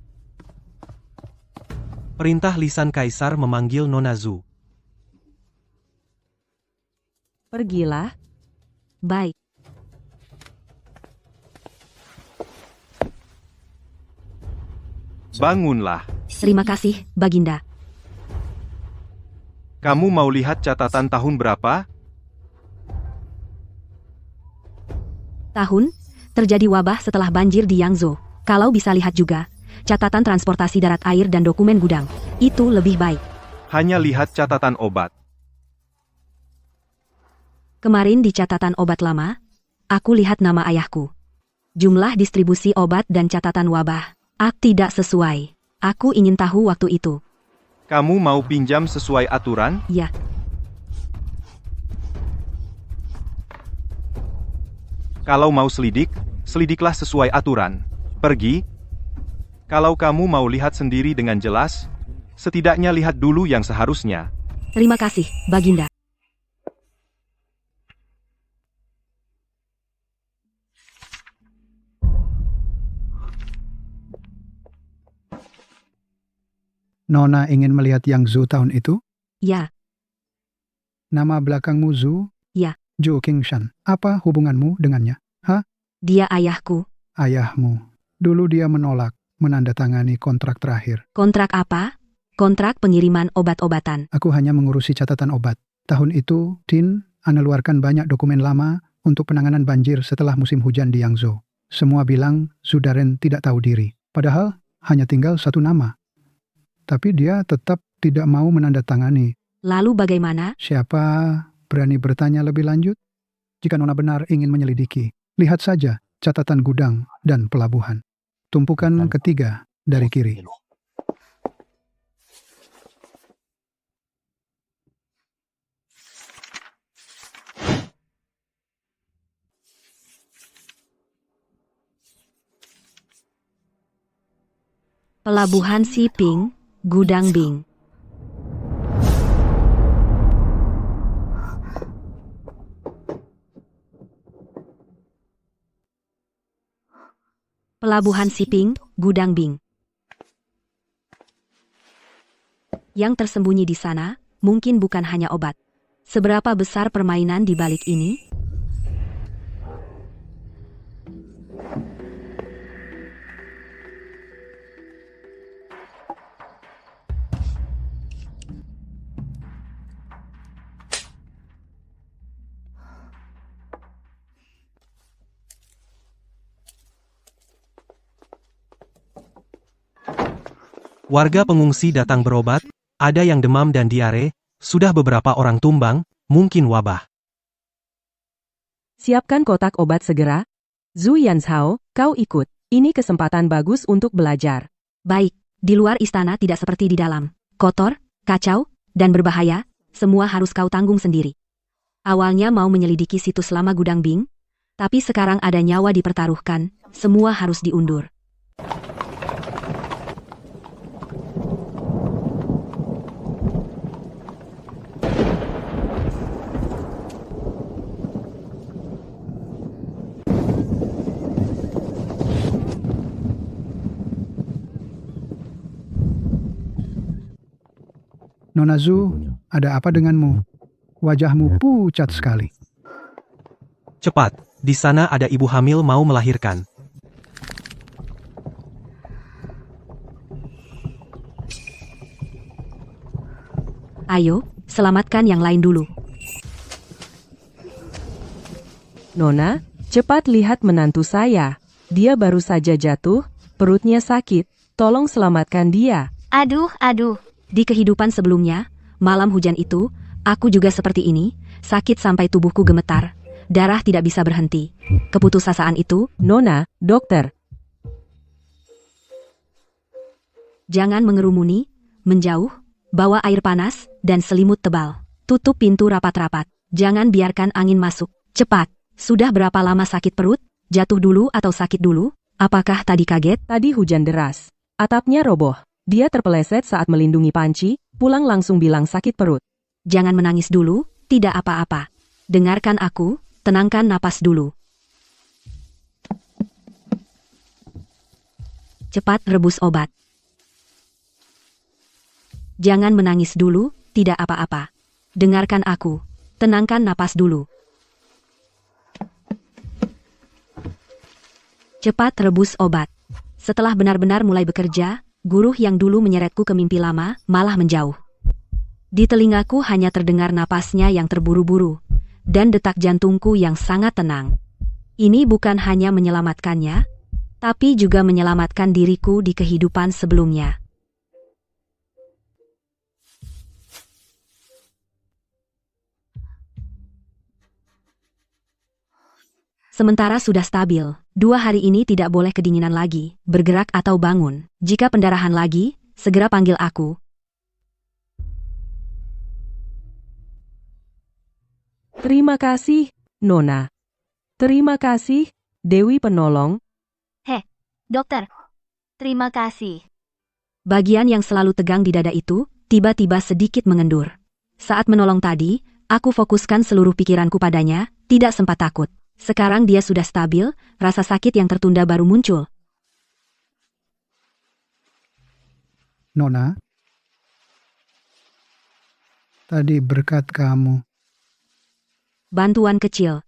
Perintah lisan kaisar memanggil Nona Zhu. Pergilah. Baik. Bangunlah. Terima kasih, Baginda. Kamu mau lihat catatan tahun berapa? Tahun, terjadi wabah setelah banjir di Yangzhou. Kalau bisa lihat juga, catatan transportasi darat air dan dokumen gudang. Itu lebih baik. Hanya lihat catatan obat. Kemarin di catatan obat lama, aku lihat nama ayahku. Jumlah distribusi obat dan catatan wabah. Tidak sesuai. Aku ingin tahu waktu itu. Kamu mau pinjam sesuai aturan? Ya. Kalau mau selidik, selidiklah sesuai aturan. Pergi. Kalau kamu mau lihat sendiri dengan jelas, setidaknya lihat dulu yang seharusnya. Terima kasih, Baginda. Nona ingin melihat yang Zhu tahun itu? Ya. Nama belakangmu Zhu? Ya. Zhu Qingshan. Apa hubunganmu dengannya? Dia ayahku. Ayahmu. Dulu dia menolak menandatangani kontrak terakhir. Kontrak apa? Kontrak pengiriman obat-obatan. Aku hanya mengurusi catatan obat. Tahun itu, Tin mengeluarkan banyak dokumen lama untuk penanganan banjir setelah musim hujan di Yangzhou. Semua bilang Zudaren tidak tahu diri. Padahal hanya tinggal satu nama. Tapi dia tetap tidak mau menandatangani. Lalu bagaimana? Siapa berani bertanya lebih lanjut? Jika Nona benar ingin menyelidiki, lihat saja catatan gudang dan pelabuhan. Tumpukan ketiga dari kiri. Pelabuhan Siping, Gudang Bing. Pelabuhan Siping, Gudang Bing. Yang tersembunyi di sana, mungkin bukan hanya obat. Seberapa besar permainan di balik ini? Warga pengungsi datang berobat, ada yang demam dan diare, sudah beberapa orang tumbang, mungkin wabah. Siapkan kotak obat segera. Zhu Yanzhao, kau ikut. Ini kesempatan bagus untuk belajar. Baik, di luar istana tidak seperti di dalam. Kotor, kacau, dan berbahaya, semua harus kau tanggung sendiri. Awalnya mau menyelidiki situs lama Gudang Bing, tapi sekarang ada nyawa dipertaruhkan, semua harus diundur. Nona Zhu, ada apa denganmu? Wajahmu pucat sekali. Cepat, di sana ada ibu hamil mau melahirkan. Ayo, selamatkan yang lain dulu. Nona, cepat lihat menantu saya. Dia baru saja jatuh, perutnya sakit. Tolong selamatkan dia. Aduh, aduh. Di kehidupan sebelumnya, malam hujan itu, aku juga seperti ini, sakit sampai tubuhku gemetar. Darah tidak bisa berhenti. Keputusasaan itu, Nona, dokter. jangan mengerumuni, menjauh, bawa air panas, dan selimut tebal. Tutup pintu rapat-rapat. Jangan biarkan angin masuk. Cepat. Sudah berapa lama sakit perut? Jatuh dulu atau sakit dulu? Apakah tadi kaget? Tadi hujan deras. Atapnya roboh. Dia terpeleset saat melindungi panci, pulang langsung bilang sakit perut. Jangan menangis dulu, tidak apa-apa. Dengarkan aku, tenangkan napas dulu. Cepat rebus obat. Jangan menangis dulu, tidak apa-apa. Dengarkan aku, tenangkan napas dulu. Cepat rebus obat. Setelah benar-benar mulai bekerja, guru yang dulu menyeretku ke mimpi lama malah menjauh. Di telingaku hanya terdengar napasnya yang terburu-buru, dan detak jantungku yang sangat tenang. Ini bukan hanya menyelamatkannya, tapi juga menyelamatkan diriku di kehidupan sebelumnya. Sementara sudah stabil, 2 hari ini tidak boleh kedinginan lagi, bergerak atau bangun. Jika pendarahan lagi, segera panggil aku. Terima kasih, Nona. Terima kasih, Dewi Penolong. Dokter, terima kasih. Bagian yang selalu tegang di dada itu, tiba-tiba sedikit mengendur. Saat menolong tadi, aku fokuskan seluruh pikiranku padanya, tidak sempat takut. Sekarang dia sudah stabil, rasa sakit yang tertunda baru muncul. Nona, tadi berkat kamu. Bantuan kecil.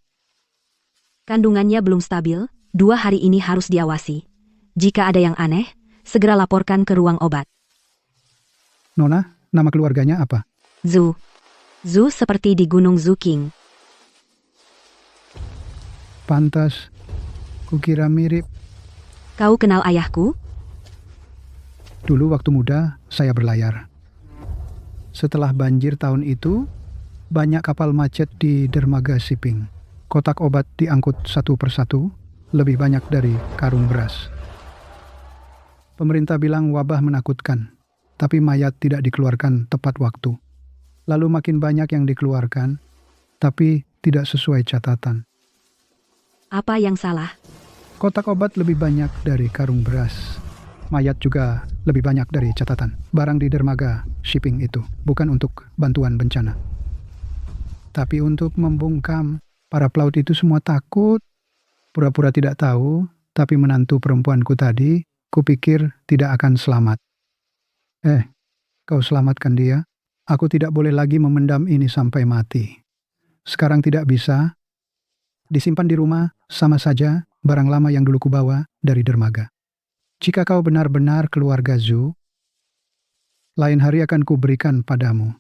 Kandungannya belum stabil, 2 hari ini harus diawasi. Jika ada yang aneh, segera laporkan ke ruang obat. Nona, nama keluarganya apa? Zhu. Zhu seperti di Gunung Zuking. Pantas, kukira mirip. Kau kenal ayahku? Dulu waktu muda, saya berlayar. Setelah banjir tahun itu, banyak kapal macet di dermaga shipping. Kotak obat diangkut satu persatu, lebih banyak dari karung beras. Pemerintah bilang wabah menakutkan, tapi mayat tidak dikeluarkan tepat waktu. Lalu makin banyak yang dikeluarkan, tapi tidak sesuai catatan. Apa yang salah? Kotak obat lebih banyak dari karung beras. Mayat juga lebih banyak dari catatan. Barang di dermaga shipping itu bukan untuk bantuan bencana, tapi untuk membungkam. Para pelaut itu semua takut. Pura-pura tidak tahu, tapi menantu perempuanku tadi, kupikir tidak akan selamat. Kau selamatkan dia. Aku tidak boleh lagi memendam ini sampai mati. Sekarang tidak bisa. Disimpan di rumah, sama saja barang lama yang dulu kubawa dari dermaga. Jika kau benar-benar keluarga Zhu, lain hari akan kuberikan padamu.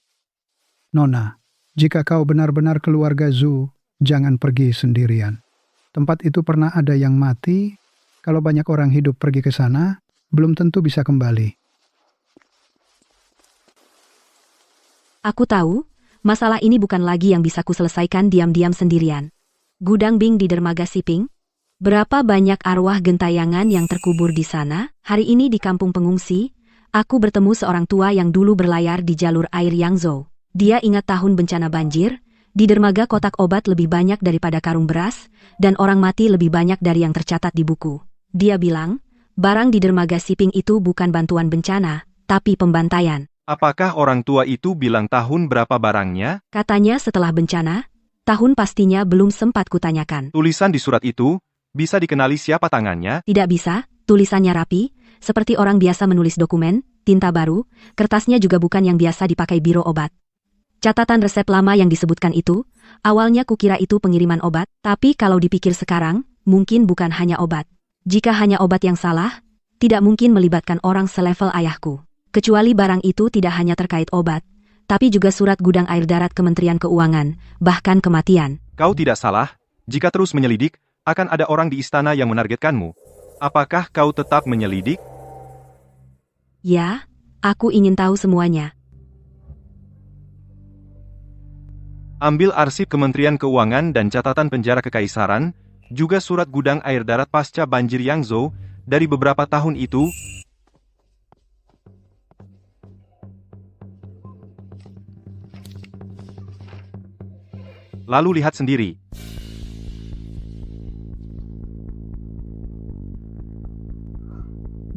Nona, jika kau benar-benar keluarga Zhu, jangan pergi sendirian. Tempat itu pernah ada yang mati, kalau banyak orang hidup pergi ke sana, belum tentu bisa kembali. Aku tahu, masalah ini bukan lagi yang bisa kuselesaikan diam-diam sendirian. Gudang Bing di dermaga shipping? Berapa banyak arwah gentayangan yang terkubur di sana? Hari ini di kampung pengungsi, aku bertemu seorang tua yang dulu berlayar di jalur air Yangzhou. Dia ingat tahun bencana banjir, di dermaga kotak obat lebih banyak daripada karung beras, dan orang mati lebih banyak dari yang tercatat di buku. Dia bilang, barang di dermaga shipping itu bukan bantuan bencana, tapi pembantaian. Apakah orang tua itu bilang tahun berapa barangnya? Katanya setelah bencana, tahun pastinya belum sempat kutanyakan. Tulisan di surat itu, bisa dikenali siapa tangannya? Tidak bisa, tulisannya rapi, seperti orang biasa menulis dokumen, tinta baru, kertasnya juga bukan yang biasa dipakai biro obat. Catatan resep lama yang disebutkan itu, awalnya kukira itu pengiriman obat, tapi kalau dipikir sekarang, mungkin bukan hanya obat. Jika hanya obat yang salah, tidak mungkin melibatkan orang selevel ayahku. Kecuali barang itu tidak hanya terkait obat, tapi juga surat gudang air darat Kementerian Keuangan, bahkan kematian. Kau tidak salah, Jika terus menyelidik, akan ada orang di istana yang menargetkanmu. Apakah kau tetap menyelidik? Ya, aku ingin tahu semuanya. Ambil arsip Kementerian Keuangan dan catatan penjara kekaisaran, juga surat gudang air darat pasca banjir Yangzhou, dari beberapa tahun itu. Lalu lihat sendiri.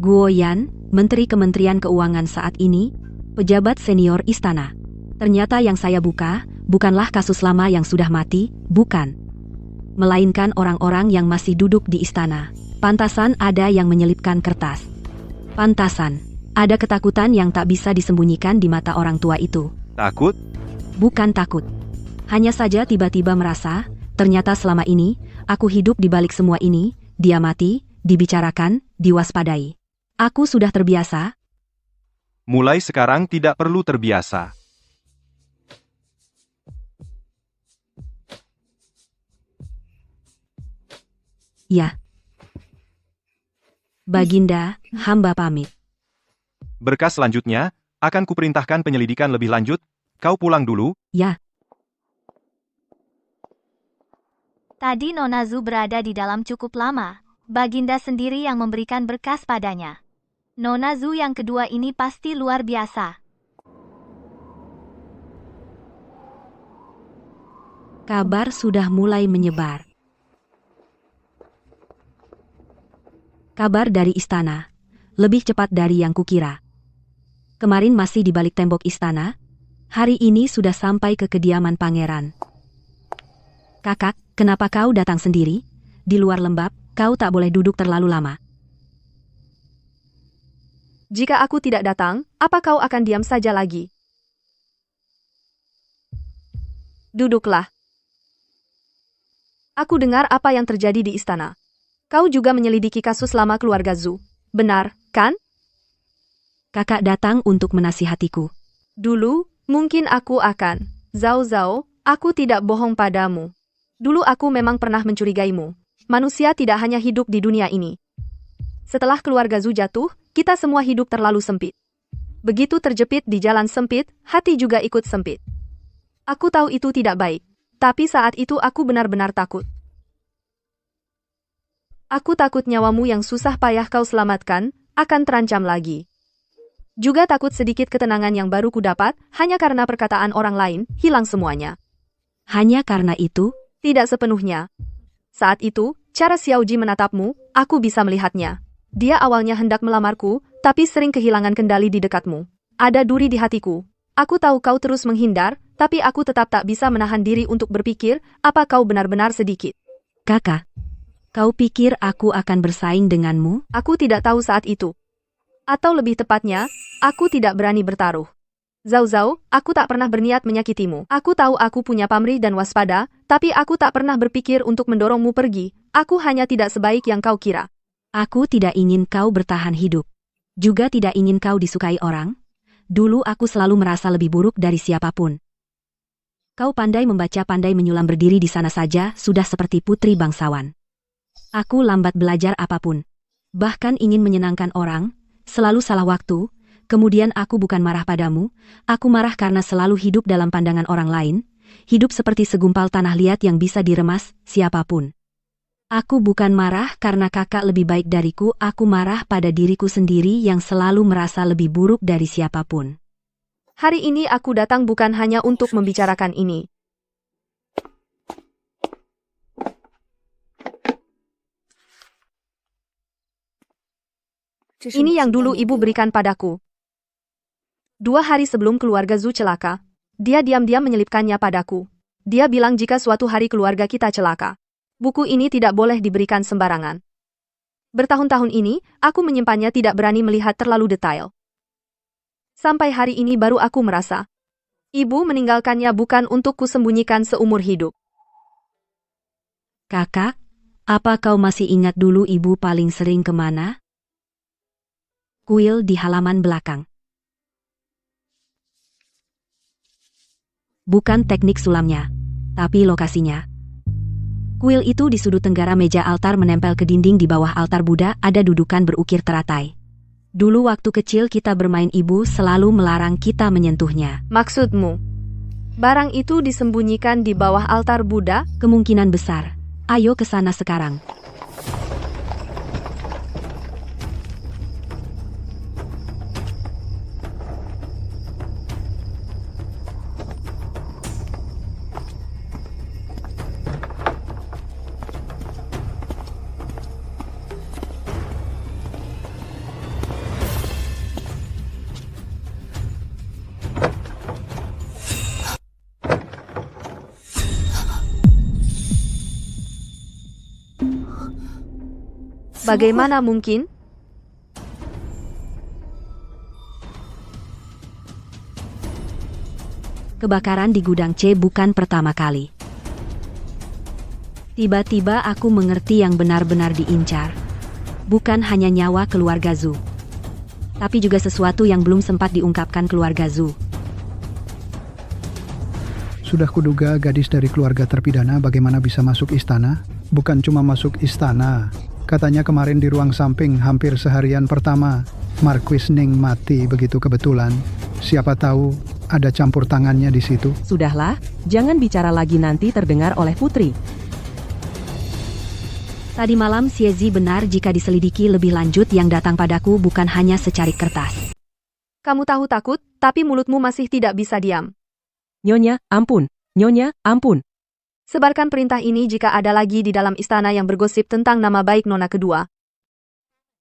Guo Yan, Menteri Kementerian Keuangan saat ini, pejabat senior istana. Ternyata yang saya buka, bukanlah kasus lama yang sudah mati, bukan. Melainkan orang-orang yang masih duduk di istana. Pantasan ada yang menyelipkan kertas. Pantasan, ada ketakutan yang tak bisa disembunyikan di mata orang tua itu. Takut? Bukan takut. Hanya saja tiba-tiba merasa, ternyata selama ini, aku hidup di balik semua ini, dia mati, dibicarakan, diwaspadai. Aku sudah terbiasa. Mulai sekarang tidak perlu terbiasa. Ya. Baginda, hamba pamit. Berkas selanjutnya, akan kuperintahkan penyelidikan lebih lanjut. Kau pulang dulu. Ya. Tadi Nona Zhu berada di dalam cukup lama. Baginda sendiri yang memberikan berkas padanya. Nona Zhu yang kedua ini pasti luar biasa. Kabar sudah mulai menyebar. Kabar dari istana, lebih cepat dari yang kukira. Kemarin masih di balik tembok istana, hari ini sudah sampai ke kediaman pangeran. Kakak, kenapa kau datang sendiri? Di luar lembab, kau tak boleh duduk terlalu lama. Jika aku tidak datang, apa kau akan diam saja lagi? Duduklah. Aku dengar apa yang terjadi di istana. Kau juga menyelidiki kasus lama keluarga Zhu. Benar, kan? Kakak datang untuk menasihatiku. Dulu, mungkin aku akan. Zhao, aku tidak bohong padamu. Dulu aku memang pernah mencurigaimu. Manusia tidak hanya hidup di dunia ini. Setelah keluarga Zhu jatuh, kita semua hidup terlalu sempit. Begitu terjepit di jalan sempit, hati juga ikut sempit. Aku tahu itu tidak baik. Tapi saat itu aku benar-benar takut. Aku takut nyawamu yang susah payah kau selamatkan, akan terancam lagi. Juga takut sedikit ketenangan yang baru kudapat, hanya karena perkataan orang lain, hilang semuanya. Hanya karena itu? Tidak sepenuhnya. Saat itu, cara Xiaoji menatapmu, aku bisa melihatnya. Dia awalnya hendak melamarku, tapi sering kehilangan kendali di dekatmu. Ada duri di hatiku. Aku tahu kau terus menghindar, tapi aku tetap tak bisa menahan diri untuk berpikir, apa kau benar-benar sedikit. Kakak, kau pikir aku akan bersaing denganmu? Aku tidak tahu saat itu. Atau lebih tepatnya, aku tidak berani bertaruh. Zhao, aku tak pernah berniat menyakitimu. Aku tahu aku punya pamrih dan waspada, tapi aku tak pernah berpikir untuk mendorongmu pergi. Aku hanya tidak sebaik yang kau kira. Aku tidak ingin kau bertahan hidup. Juga tidak ingin kau disukai orang. Dulu aku selalu merasa lebih buruk dari siapapun. Kau pandai membaca, pandai menyulam, berdiri di sana saja, sudah seperti putri bangsawan. Aku lambat belajar apapun. Bahkan ingin menyenangkan orang, selalu salah waktu. Kemudian aku bukan marah padamu, aku marah karena selalu hidup dalam pandangan orang lain, hidup seperti segumpal tanah liat yang bisa diremas siapapun. Aku bukan marah karena kakak lebih baik dariku, aku marah pada diriku sendiri yang selalu merasa lebih buruk dari siapapun. Hari ini aku datang bukan hanya untuk membicarakan ini. Ini yang dulu ibu berikan padaku. 2 hari sebelum keluarga Zhu celaka, dia diam-diam menyelipkannya padaku. Dia bilang jika suatu hari keluarga kita celaka, buku ini tidak boleh diberikan sembarangan. Bertahun-tahun ini, aku menyimpannya, tidak berani melihat terlalu detail. Sampai hari ini baru aku merasa, ibu meninggalkannya bukan untuk kusembunyikan seumur hidup. Kakak, apa kau masih ingat dulu ibu paling sering kemana? Kuil di halaman belakang. Bukan teknik sulamnya, tapi lokasinya. Kuil itu di sudut tenggara meja altar menempel ke dinding. Di bawah altar Buddha ada dudukan berukir teratai. Dulu waktu kecil kita bermain, ibu selalu melarang kita menyentuhnya. Maksudmu, barang itu disembunyikan di bawah altar Buddha? Kemungkinan besar. Ayo ke sana sekarang. Bagaimana mungkin? Kebakaran di gudang C bukan pertama kali. Tiba-tiba aku mengerti yang benar-benar diincar. Bukan hanya nyawa keluarga Zhu, tapi juga sesuatu yang belum sempat diungkapkan keluarga Zhu. Sudah kuduga gadis dari keluarga terpidana bagaimana bisa masuk istana? Bukan cuma masuk istana. Katanya kemarin di ruang samping hampir seharian pertama, Marquis Ning mati begitu kebetulan. Siapa tahu ada campur tangannya di situ. Sudahlah, jangan bicara lagi, nanti terdengar oleh putri. Tadi malam Siezi benar jika diselidiki lebih lanjut yang datang padaku bukan hanya secarik kertas. Kamu tahu takut, tapi mulutmu masih tidak bisa diam. Nyonya, ampun. Nyonya, ampun. Sebarkan perintah ini jika ada lagi di dalam istana yang bergosip tentang nama baik nona kedua.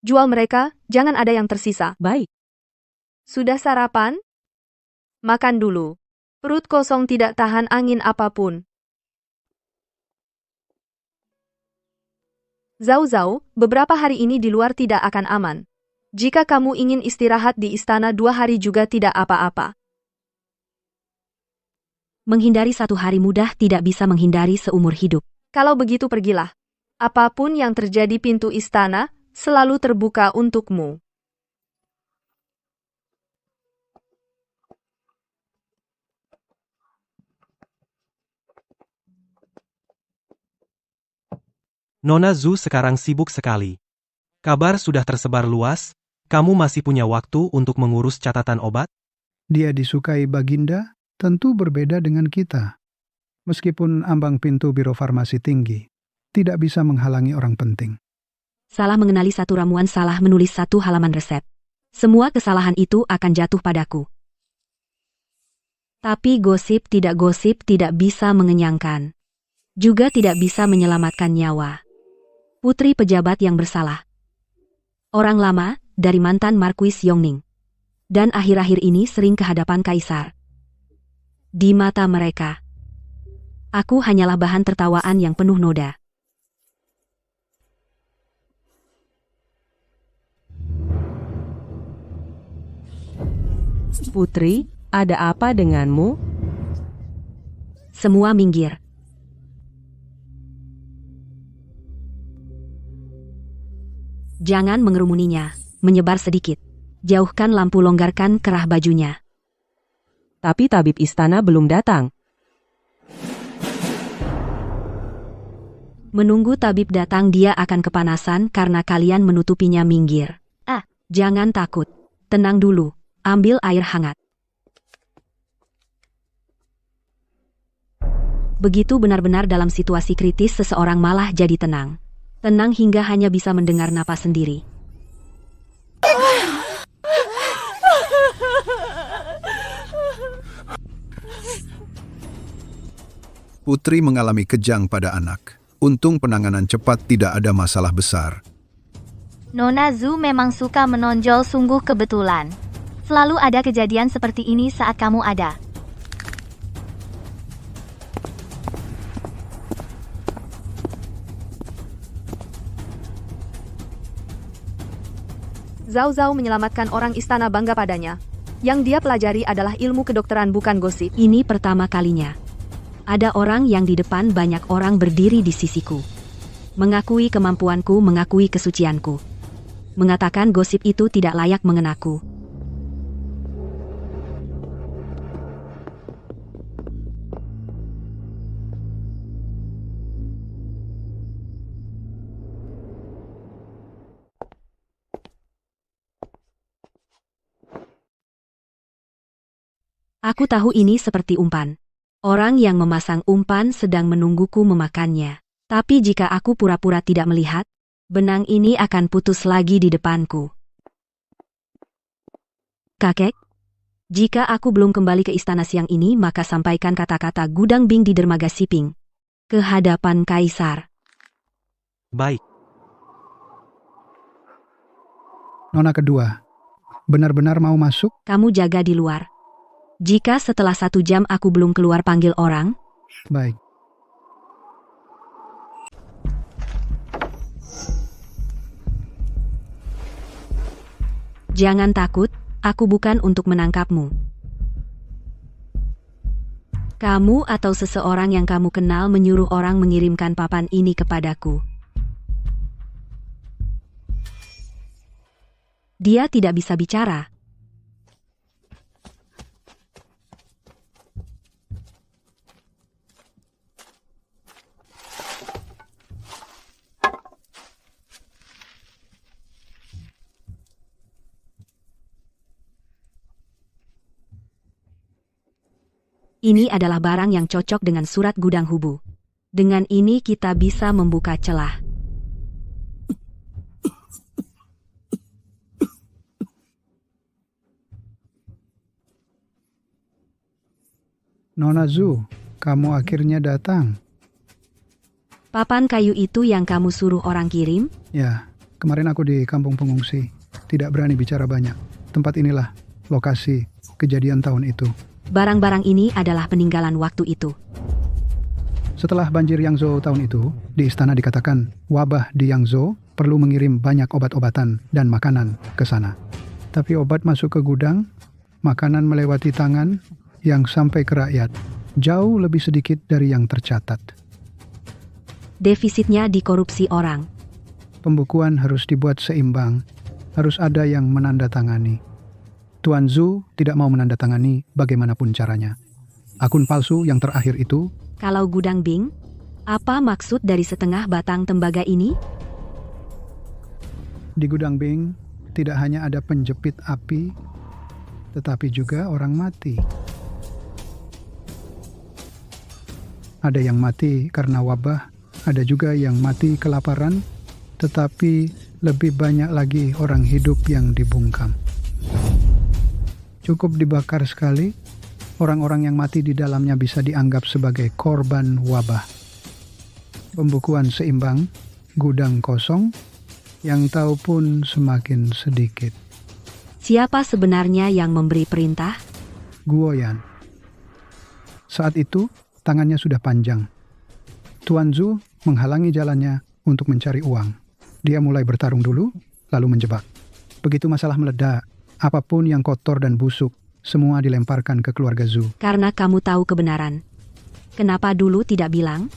Jual mereka, jangan ada yang tersisa. Baik. Sudah sarapan? Makan dulu. Perut kosong tidak tahan angin apapun. Zhao, beberapa hari ini di luar tidak akan aman. Jika kamu ingin istirahat di istana 2 hari juga tidak apa-apa. Menghindari 1 hari mudah, tidak bisa menghindari seumur hidup. Kalau begitu pergilah. Apapun yang terjadi, pintu istana selalu terbuka untukmu. Nona Zhu sekarang sibuk sekali. Kabar sudah tersebar luas, kamu masih punya waktu untuk mengurus catatan obat? Dia disukai Baginda, tentu berbeda dengan kita. Meskipun ambang pintu biro farmasi tinggi, tidak bisa menghalangi orang penting. Salah mengenali satu ramuan, salah menulis 1 halaman resep. Semua kesalahan itu akan jatuh padaku. Tapi gosip tidak bisa mengenyangkan. Juga tidak bisa menyelamatkan nyawa. Putri pejabat yang bersalah. Orang lama, dari mantan Marquis Yongning. Dan akhir-akhir ini sering ke hadapan Kaisar. Di mata mereka, aku hanyalah bahan tertawaan yang penuh noda. Putri, ada apa denganmu? Semua minggir. Jangan mengerumuninya, menyebar sedikit. Jauhkan lampu, longgarkan kerah bajunya. Tapi tabib istana belum datang. Menunggu tabib datang dia akan kepanasan karena kalian menutupinya. Minggir. Jangan takut. Tenang dulu. Ambil air hangat. Begitu benar-benar dalam situasi kritis seseorang malah jadi tenang. Tenang hingga hanya bisa mendengar napas sendiri. Putri mengalami kejang pada anak. Untung penanganan cepat, tidak ada masalah besar. Nona Zhu memang suka menonjol, sungguh kebetulan. Selalu ada kejadian seperti ini saat kamu ada. Zhao menyelamatkan orang istana, bangga padanya. Yang dia pelajari adalah ilmu kedokteran, bukan gosip. Ini pertama kalinya. Ada orang yang di depan banyak orang berdiri di sisiku. Mengakui kemampuanku, mengakui kesucianku. Mengatakan gosip itu tidak layak mengenaku. Aku tahu ini seperti umpan. Orang yang memasang umpan sedang menungguku memakannya. Tapi jika aku pura-pura tidak melihat, benang ini akan putus lagi di depanku. Kakek, jika aku belum kembali ke istana siang ini, maka sampaikan kata-kata Gudang Bing di dermaga Siping ke hadapan Kaisar. Baik. Nona kedua, benar-benar mau masuk? Kamu jaga di luar. Jika setelah 1 jam aku belum keluar panggil orang, Baik. jangan takut, aku bukan untuk menangkapmu. Kamu atau seseorang yang kamu kenal menyuruh orang mengirimkan papan ini kepadaku. Dia tidak bisa bicara. Ini adalah barang yang cocok dengan surat Gudang Hubu. Dengan ini kita bisa membuka celah. Nona Zhu, kamu akhirnya datang. Papan kayu itu yang kamu suruh orang kirim? Ya, kemarin aku di kampung pengungsi. Tidak berani bicara banyak. Tempat inilah lokasi kejadian tahun itu. Barang-barang ini adalah peninggalan waktu itu. Setelah banjir Yangzhou tahun itu, di istana dikatakan wabah di Yangzhou perlu mengirim banyak obat-obatan dan makanan ke sana. Tapi obat masuk ke gudang, makanan melewati tangan yang sampai ke rakyat jauh lebih sedikit dari yang tercatat. Defisitnya dikorupsi orang. Pembukuan harus dibuat seimbang, harus ada yang menandatangani. Tuan Zhu tidak mau menandatangani bagaimanapun caranya. Akun palsu yang terakhir itu, Kalau Gudang Bing, apa maksud dari setengah batang tembaga ini? di Gudang Bing tidak hanya ada penjepit api, tetapi juga orang mati. Ada yang mati karena wabah, ada juga yang mati kelaparan, tetapi lebih banyak lagi orang hidup yang dibungkam. Cukup dibakar sekali, orang-orang yang mati di dalamnya bisa dianggap sebagai korban wabah. Pembukuan seimbang, gudang kosong, yang tahu pun semakin sedikit. Siapa sebenarnya yang memberi perintah? Guoyan. Saat itu, tangannya sudah panjang. Tuan Zhu menghalangi jalannya untuk mencari uang. Dia mulai bertarung dulu, lalu menjebak. Begitu masalah meledak, apapun yang kotor dan busuk, semua dilemparkan ke keluarga Zhu. Karena kamu tahu kebenaran. Kenapa dulu tidak bilang?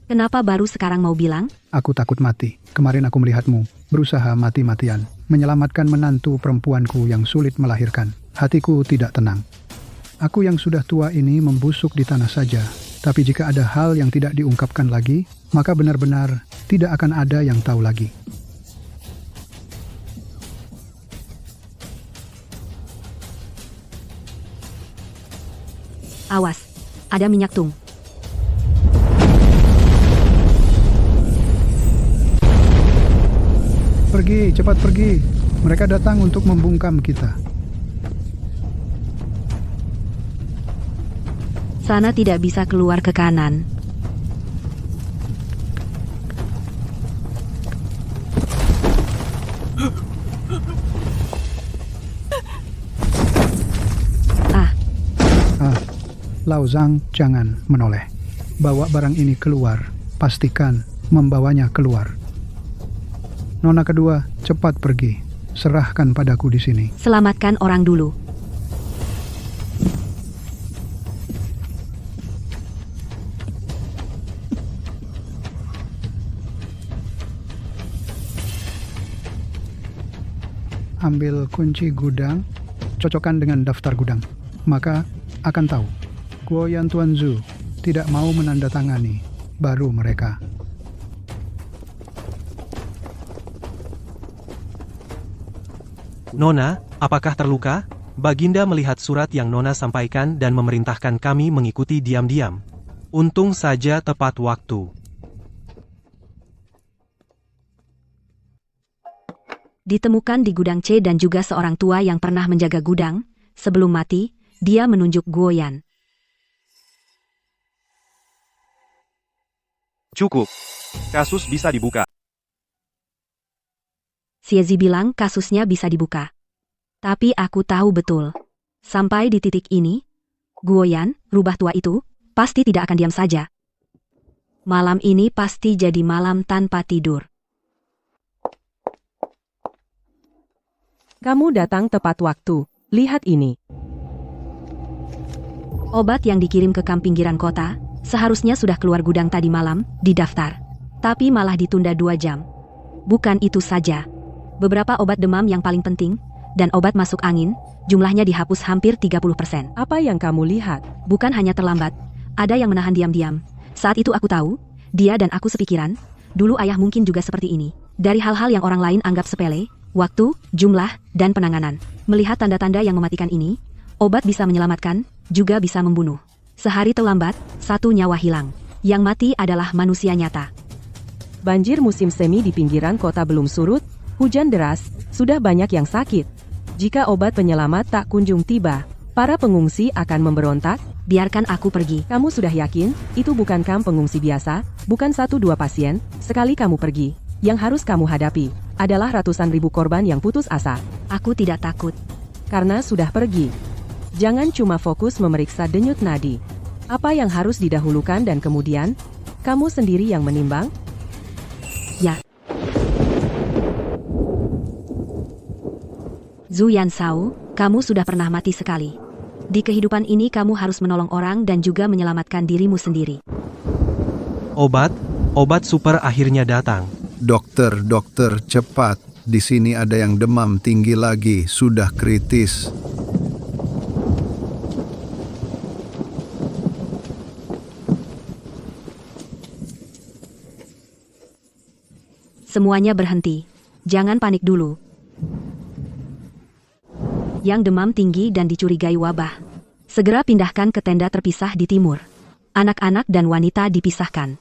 Kenapa baru sekarang mau bilang? Aku takut mati. Kemarin aku melihatmu, berusaha mati-matian, menyelamatkan menantu perempuanku yang sulit melahirkan. Hatiku tidak tenang. Aku yang sudah tua ini membusuk di tanah saja. Tapi jika ada hal yang tidak diungkapkan lagi, maka benar-benar tidak akan ada yang tahu lagi. Awas, ada minyak tung. Pergi, cepat pergi. Mereka datang untuk membungkam kita. Sana tidak bisa keluar ke kanan. Lao Zhang, jangan menoleh. Bawa barang ini keluar. Pastikan membawanya keluar. Nona kedua, cepat pergi. Serahkan padaku di sini. Selamatkan orang dulu. Ambil kunci gudang, cocokkan dengan daftar gudang. Maka akan tahu. Guoyan Tuan Zhu tidak mau menandatangani, baru mereka. Nona, apakah terluka? Baginda melihat surat yang Nona sampaikan dan memerintahkan kami mengikuti diam-diam. Untung saja tepat waktu. Ditemukan di gudang C dan juga seorang tua yang pernah menjaga gudang. Sebelum mati, dia menunjuk Guoyan. Cukup. Kasus bisa dibuka. Xiezi bilang kasusnya bisa dibuka. Tapi aku tahu betul. Sampai di titik ini, Guoyan, rubah tua itu, pasti tidak akan diam saja. Malam ini pasti jadi malam tanpa tidur. Kamu datang tepat waktu. Lihat ini. Obat yang dikirim ke kamp pinggiran kota, seharusnya sudah keluar gudang tadi malam, didaftar. Tapi malah ditunda 2 jam. Bukan itu saja. Beberapa obat demam yang paling penting, dan obat masuk angin, jumlahnya dihapus hampir 30%. Apa yang kamu lihat? Bukan hanya terlambat, ada yang menahan diam-diam. Saat itu aku tahu, dia dan aku sepikiran, dulu ayah mungkin juga seperti ini. Dari hal-hal yang orang lain anggap sepele, waktu, jumlah, dan penanganan. Melihat tanda-tanda yang mematikan ini, obat bisa menyelamatkan, juga bisa membunuh. Sehari terlambat, 1 nyawa hilang. Yang mati adalah manusia nyata. Banjir musim semi di pinggiran kota belum surut, hujan deras, sudah banyak yang sakit. Jika obat penyelamat tak kunjung tiba, para pengungsi akan memberontak. Biarkan aku pergi. Kamu sudah yakin, itu bukan kamp pengungsi biasa, bukan 1-2 pasien, sekali kamu pergi. Yang harus kamu hadapi, adalah ratusan ribu korban yang putus asa. Aku tidak takut. Karena sudah pergi. Jangan cuma fokus memeriksa denyut nadi. Apa yang harus didahulukan dan kemudian, kamu sendiri yang menimbang? Ya. Zhu Yanzhao, kamu sudah pernah mati sekali. Di kehidupan ini kamu harus menolong orang dan juga menyelamatkan dirimu sendiri. Obat super akhirnya datang. Dokter, cepat. Di sini ada yang demam tinggi lagi, sudah kritis. Semuanya berhenti. Jangan panik dulu. Yang demam tinggi dan dicurigai wabah. Segera pindahkan ke tenda terpisah di timur. Anak-anak dan wanita dipisahkan.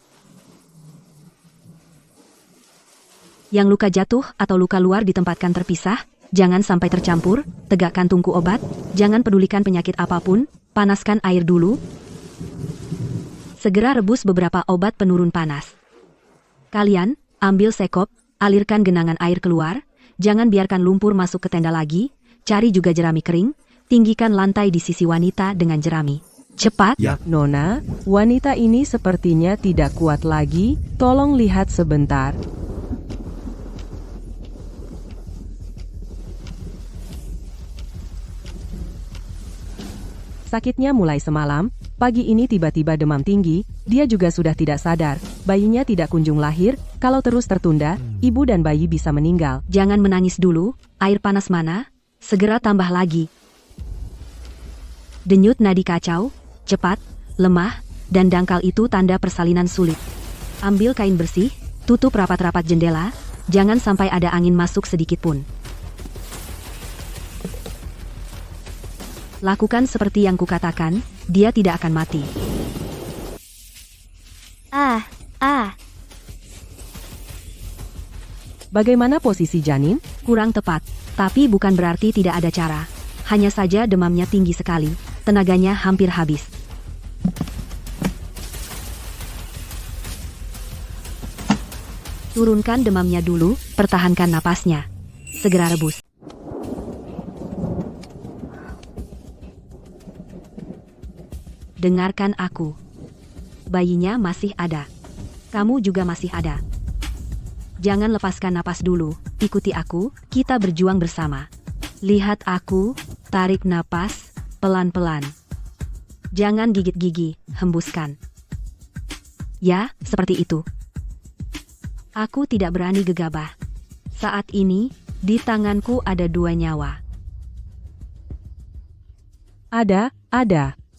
Yang luka jatuh atau luka luar ditempatkan terpisah, jangan sampai tercampur, tegakkan tungku obat, jangan pedulikan penyakit apapun, panaskan air dulu. Segera rebus beberapa obat penurun panas. Kalian, ambil sekop, alirkan genangan air keluar, jangan biarkan lumpur masuk ke tenda lagi, cari juga jerami kering, tinggikan lantai di sisi wanita dengan jerami. Cepat. Ya. Nona, wanita ini sepertinya tidak kuat lagi, tolong lihat sebentar. Sakitnya mulai semalam, pagi ini tiba-tiba demam tinggi, dia juga sudah tidak sadar, bayinya tidak kunjung lahir, kalau terus tertunda, ibu dan bayi bisa meninggal. Jangan menangis dulu, air panas mana? Segera tambah lagi. Denyut nadi kacau, cepat, lemah, dan dangkal itu tanda persalinan sulit. Ambil kain bersih, tutup rapat-rapat jendela, jangan sampai ada angin masuk sedikit pun. Lakukan seperti yang kukatakan, dia tidak akan mati. Bagaimana posisi janin? Kurang tepat, tapi bukan berarti tidak ada cara. Hanya saja demamnya tinggi sekali, tenaganya hampir habis. Turunkan demamnya dulu, pertahankan napasnya. Segera rebus. Dengarkan aku. Bayinya masih ada. Kamu juga masih ada. Jangan lepaskan napas dulu, ikuti aku, kita berjuang bersama. Lihat aku, tarik napas, pelan-pelan. Jangan gigit gigi, hembuskan. Ya, seperti itu. Aku tidak berani gegabah. Saat ini, di tanganku ada 2 nyawa. Ada,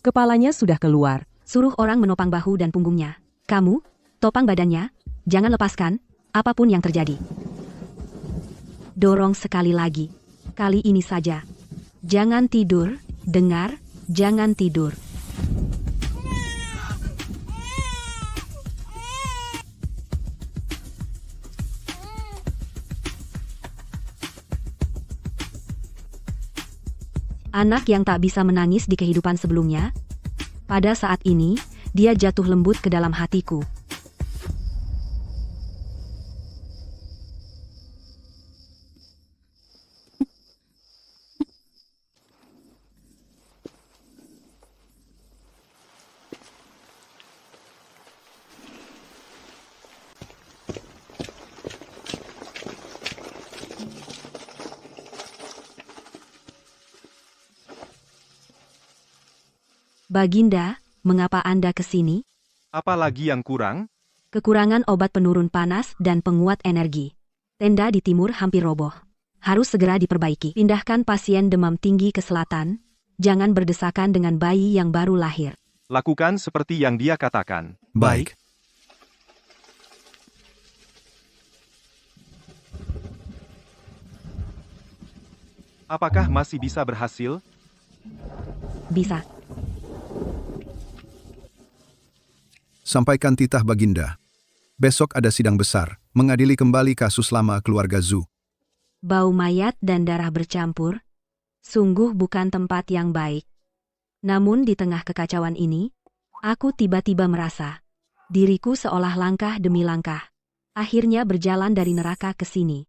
kepalanya sudah keluar. Suruh orang menopang bahu dan punggungnya. Kamu, topang badannya, jangan lepaskan, apapun yang terjadi. Dorong sekali lagi. Kali ini saja. Jangan tidur, dengar, jangan tidur. Anak yang tak bisa menangis di kehidupan sebelumnya, pada saat ini, dia jatuh lembut ke dalam hatiku. Baginda, mengapa Anda ke sini? Apa lagi yang kurang? Kekurangan obat penurun panas dan penguat energi. Tenda di timur hampir roboh. Harus segera diperbaiki. Pindahkan pasien demam tinggi ke selatan. Jangan berdesakan dengan bayi yang baru lahir. Lakukan seperti yang dia katakan. Baik. Apakah masih bisa berhasil? Bisa. Sampaikan titah Baginda. Besok ada sidang besar, mengadili kembali kasus lama keluarga Zhu. Bau mayat dan darah bercampur. Sungguh bukan tempat yang baik. Namun di tengah kekacauan ini, aku tiba-tiba merasa diriku seolah langkah demi langkah. Akhirnya berjalan dari neraka ke sini.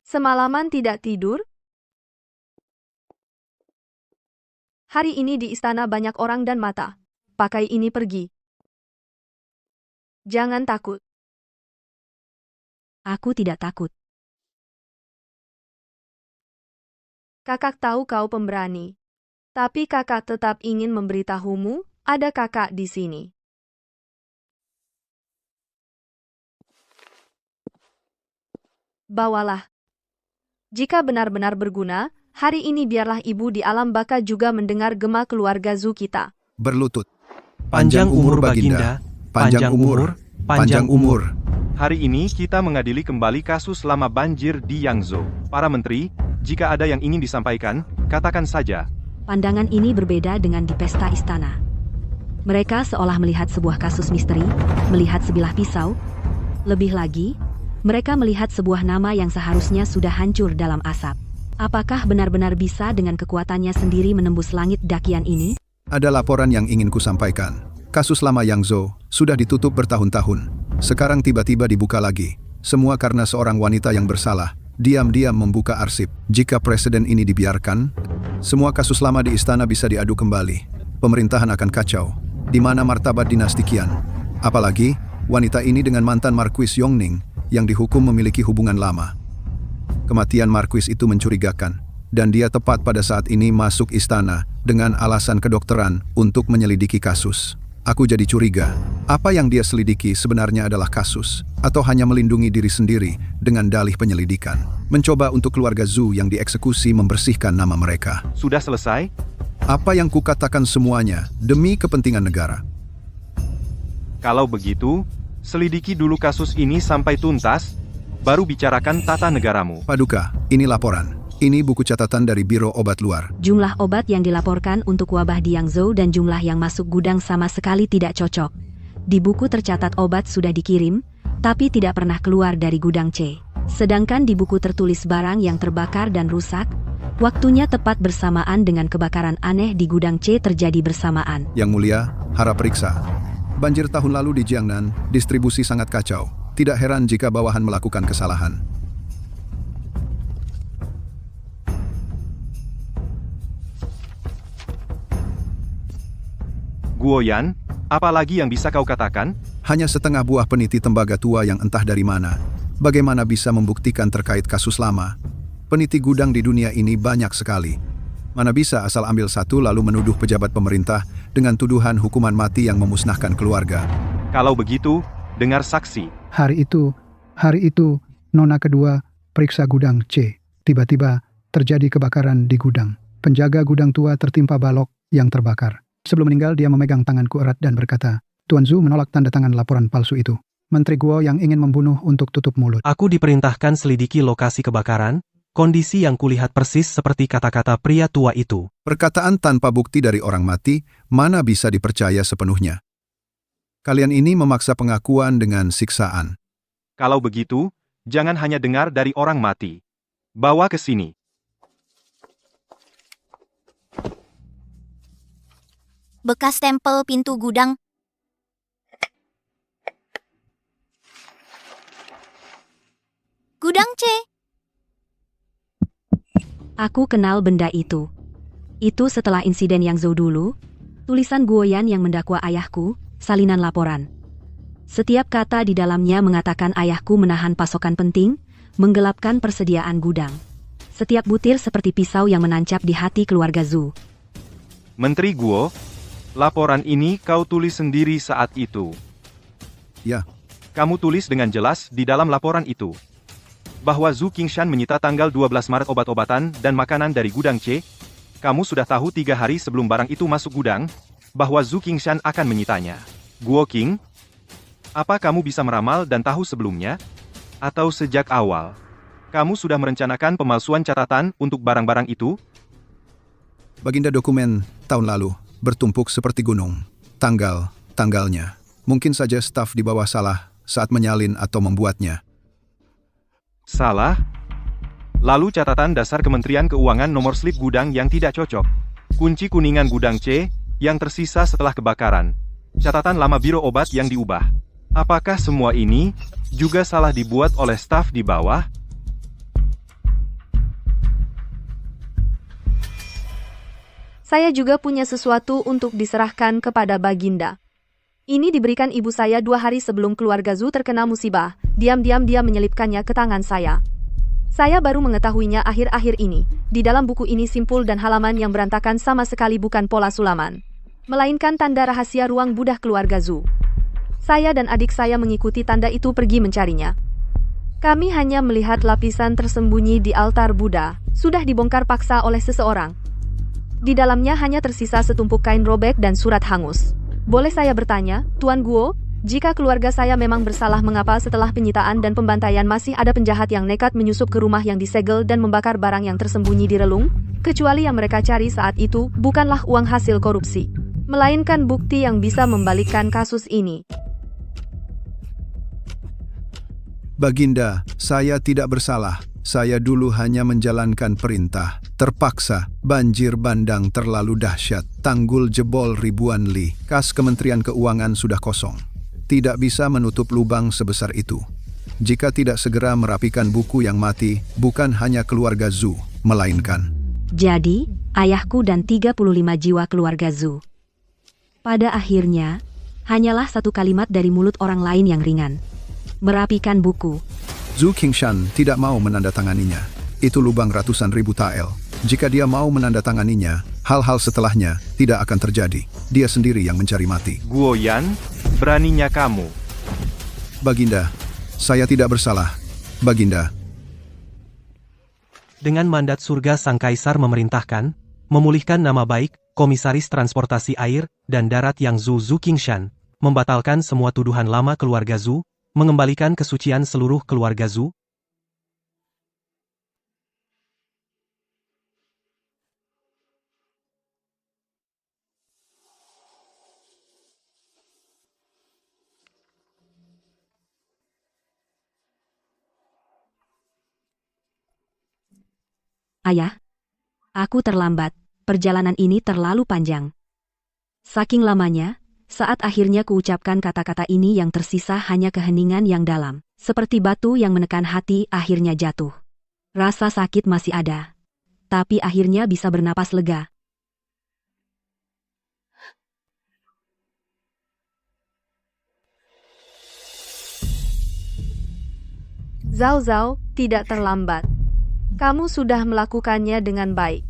Semalaman tidak tidur? Hari ini di istana banyak orang dan mata. Pakai ini pergi. Jangan takut. Aku tidak takut. Kakak tahu kau pemberani. Tapi kakak tetap ingin memberitahumu, ada kakak di sini. Bawalah. Jika benar-benar berguna, hari ini biarlah ibu di alam baka juga mendengar gema keluarga Zhu kita. Berlutut. Panjang umur Baginda, panjang umur, panjang umur. Hari ini kita mengadili kembali kasus lama banjir di Yangzhou. Para menteri, jika ada yang ingin disampaikan, katakan saja. Pandangan ini berbeda dengan di pesta istana. Mereka seolah melihat sebuah kasus misteri, melihat sebilah pisau. Lebih lagi, mereka melihat sebuah nama yang seharusnya sudah hancur dalam asap. Apakah benar-benar bisa dengan kekuatannya sendiri menembus langit dakian ini? Ada laporan yang ingin kusampaikan. Kasus lama Yangzhou sudah ditutup bertahun-tahun. Sekarang tiba-tiba dibuka lagi. Semua karena seorang wanita yang bersalah, diam-diam membuka arsip. Jika presiden ini dibiarkan, semua kasus lama di istana bisa diadu kembali. Pemerintahan akan kacau. Di mana martabat dinasti Qian? Apalagi, wanita ini dengan mantan Marquis Yongning yang dihukum memiliki hubungan lama. Kematian Marquis itu mencurigakan, dan dia tepat pada saat ini masuk istana dengan alasan kedokteran untuk menyelidiki kasus. Aku jadi curiga, apa yang dia selidiki sebenarnya adalah kasus, atau hanya melindungi diri sendiri dengan dalih penyelidikan. Mencoba untuk keluarga Zhu yang dieksekusi membersihkan nama mereka. Sudah selesai? Apa yang kukatakan semuanya demi kepentingan negara. Kalau begitu, selidiki dulu kasus ini sampai tuntas, baru bicarakan tata negaramu. Paduka, ini laporan. Ini buku catatan dari Biro Obat Luar. Jumlah obat yang dilaporkan untuk wabah di Yangzhou dan jumlah yang masuk gudang sama sekali tidak cocok. Di buku tercatat obat sudah dikirim, tapi tidak pernah keluar dari gudang C. Sedangkan di buku tertulis barang yang terbakar dan rusak, waktunya tepat bersamaan dengan kebakaran aneh di gudang C terjadi bersamaan. Yang Mulia, harap periksa. Banjir tahun lalu di Jiangnan, distribusi sangat kacau. Tidak heran jika bawahan melakukan kesalahan. Guoyan, apa lagi yang bisa kau katakan? Hanya setengah buah peniti tembaga tua yang entah dari mana. Bagaimana bisa membuktikan terkait kasus lama? Peniti gudang di dunia ini banyak sekali. Mana bisa asal ambil satu lalu menuduh pejabat pemerintah dengan tuduhan hukuman mati yang memusnahkan keluarga. Kalau begitu, dengar saksi. Hari itu, Nona kedua periksa gudang C. Tiba-tiba terjadi kebakaran di gudang. Penjaga gudang tua tertimpa balok yang terbakar. Sebelum meninggal, dia memegang tanganku erat dan berkata, Tuan Zhu menolak tanda tangan laporan palsu itu. Menteri Guo yang ingin membunuh untuk tutup mulut. Aku diperintahkan selidiki lokasi kebakaran, kondisi yang kulihat persis seperti kata-kata pria tua itu. Perkataan tanpa bukti dari orang mati, mana bisa dipercaya sepenuhnya? Kalian ini memaksa pengakuan dengan siksaan. Kalau begitu, jangan hanya dengar dari orang mati. Bawa ke sini. Bekas stempel pintu gudang. Gudang C. Aku kenal benda itu. Itu setelah insiden yang Zhou dulu, tulisan Guoyan yang mendakwa ayahku, salinan laporan. Setiap kata di dalamnya mengatakan ayahku menahan pasokan penting, menggelapkan persediaan gudang. Setiap butir seperti pisau yang menancap di hati keluarga Zhou. Menteri Guo, laporan ini kau tulis sendiri saat itu. Ya, Kamu tulis dengan jelas di dalam laporan itu bahwa Zhu Qingshan menyita tanggal 12 Maret obat-obatan dan makanan dari gudang C. Kamu sudah tahu 3 hari sebelum barang itu masuk gudang, bahwa Zhu Qingshan akan menyitanya. Guo Qing, apa kamu bisa meramal dan tahu sebelumnya? Atau sejak awal, kamu sudah merencanakan pemalsuan catatan untuk barang-barang itu? Baginda, dokumen tahun lalu bertumpuk seperti gunung. Tanggalnya. Mungkin saja staf di bawah salah saat menyalin atau membuatnya. Salah? Lalu catatan dasar Kementerian Keuangan nomor slip gudang yang tidak cocok. Kunci kuningan gudang C, yang tersisa setelah kebakaran. Catatan lama biro obat yang diubah. Apakah semua ini juga salah dibuat oleh staf di bawah? Saya juga punya sesuatu untuk diserahkan kepada Baginda. Ini diberikan ibu saya 2 hari sebelum keluarga Zhu terkena musibah. Diam-diam dia menyelipkannya ke tangan saya. Saya baru mengetahuinya akhir-akhir ini. Di dalam buku ini simpul dan halaman yang berantakan sama sekali bukan pola sulaman, melainkan tanda rahasia ruang budah keluarga Zhu. Saya dan adik saya mengikuti tanda itu pergi mencarinya. Kami hanya melihat lapisan tersembunyi di altar Buddha, sudah dibongkar paksa oleh seseorang. Di dalamnya hanya tersisa setumpuk kain robek dan surat hangus. Boleh saya bertanya, Tuan Guo, jika keluarga saya memang bersalah, mengapa setelah penyitaan dan pembantaian masih ada penjahat yang nekat menyusup ke rumah yang disegel dan membakar barang yang tersembunyi di relung? Kecuali yang mereka cari saat itu bukanlah uang hasil korupsi, melainkan bukti yang bisa membalikkan kasus ini. Baginda, saya tidak bersalah. Saya dulu hanya menjalankan perintah. Terpaksa, banjir bandang terlalu dahsyat. Tanggul jebol ribuan li. Kas Kementerian Keuangan sudah kosong. Tidak bisa menutup lubang sebesar itu. Jika tidak segera merapikan buku yang mati, bukan hanya keluarga Zhu, melainkan. Jadi, ayahku dan 35 jiwa keluarga Zhu. Pada akhirnya, hanyalah satu kalimat dari mulut orang lain yang ringan. Merapikan buku. Zhu Qingshan tidak mau menandatanganinya. Itu lubang ratusan ribu tael. Jika dia mau menandatanganinya, hal-hal setelahnya tidak akan terjadi. Dia sendiri yang mencari mati. Guoyan, beraninya kamu. Baginda, saya tidak bersalah. Baginda. Dengan mandat surga sang kaisar memerintahkan, memulihkan nama baik, Komisaris Transportasi Air dan Darat yang Zhu Qingshan, membatalkan semua tuduhan lama keluarga Zhu, mengembalikan kesucian seluruh keluarga Zhu. Ayah, aku terlambat. Perjalanan ini terlalu panjang. Saking lamanya, saat akhirnya kuucapkan kata-kata ini yang tersisa hanya keheningan yang dalam, seperti batu yang menekan hati akhirnya jatuh. Rasa sakit masih ada, tapi akhirnya bisa bernapas lega. Zhao, tidak terlambat. Kamu sudah melakukannya dengan baik.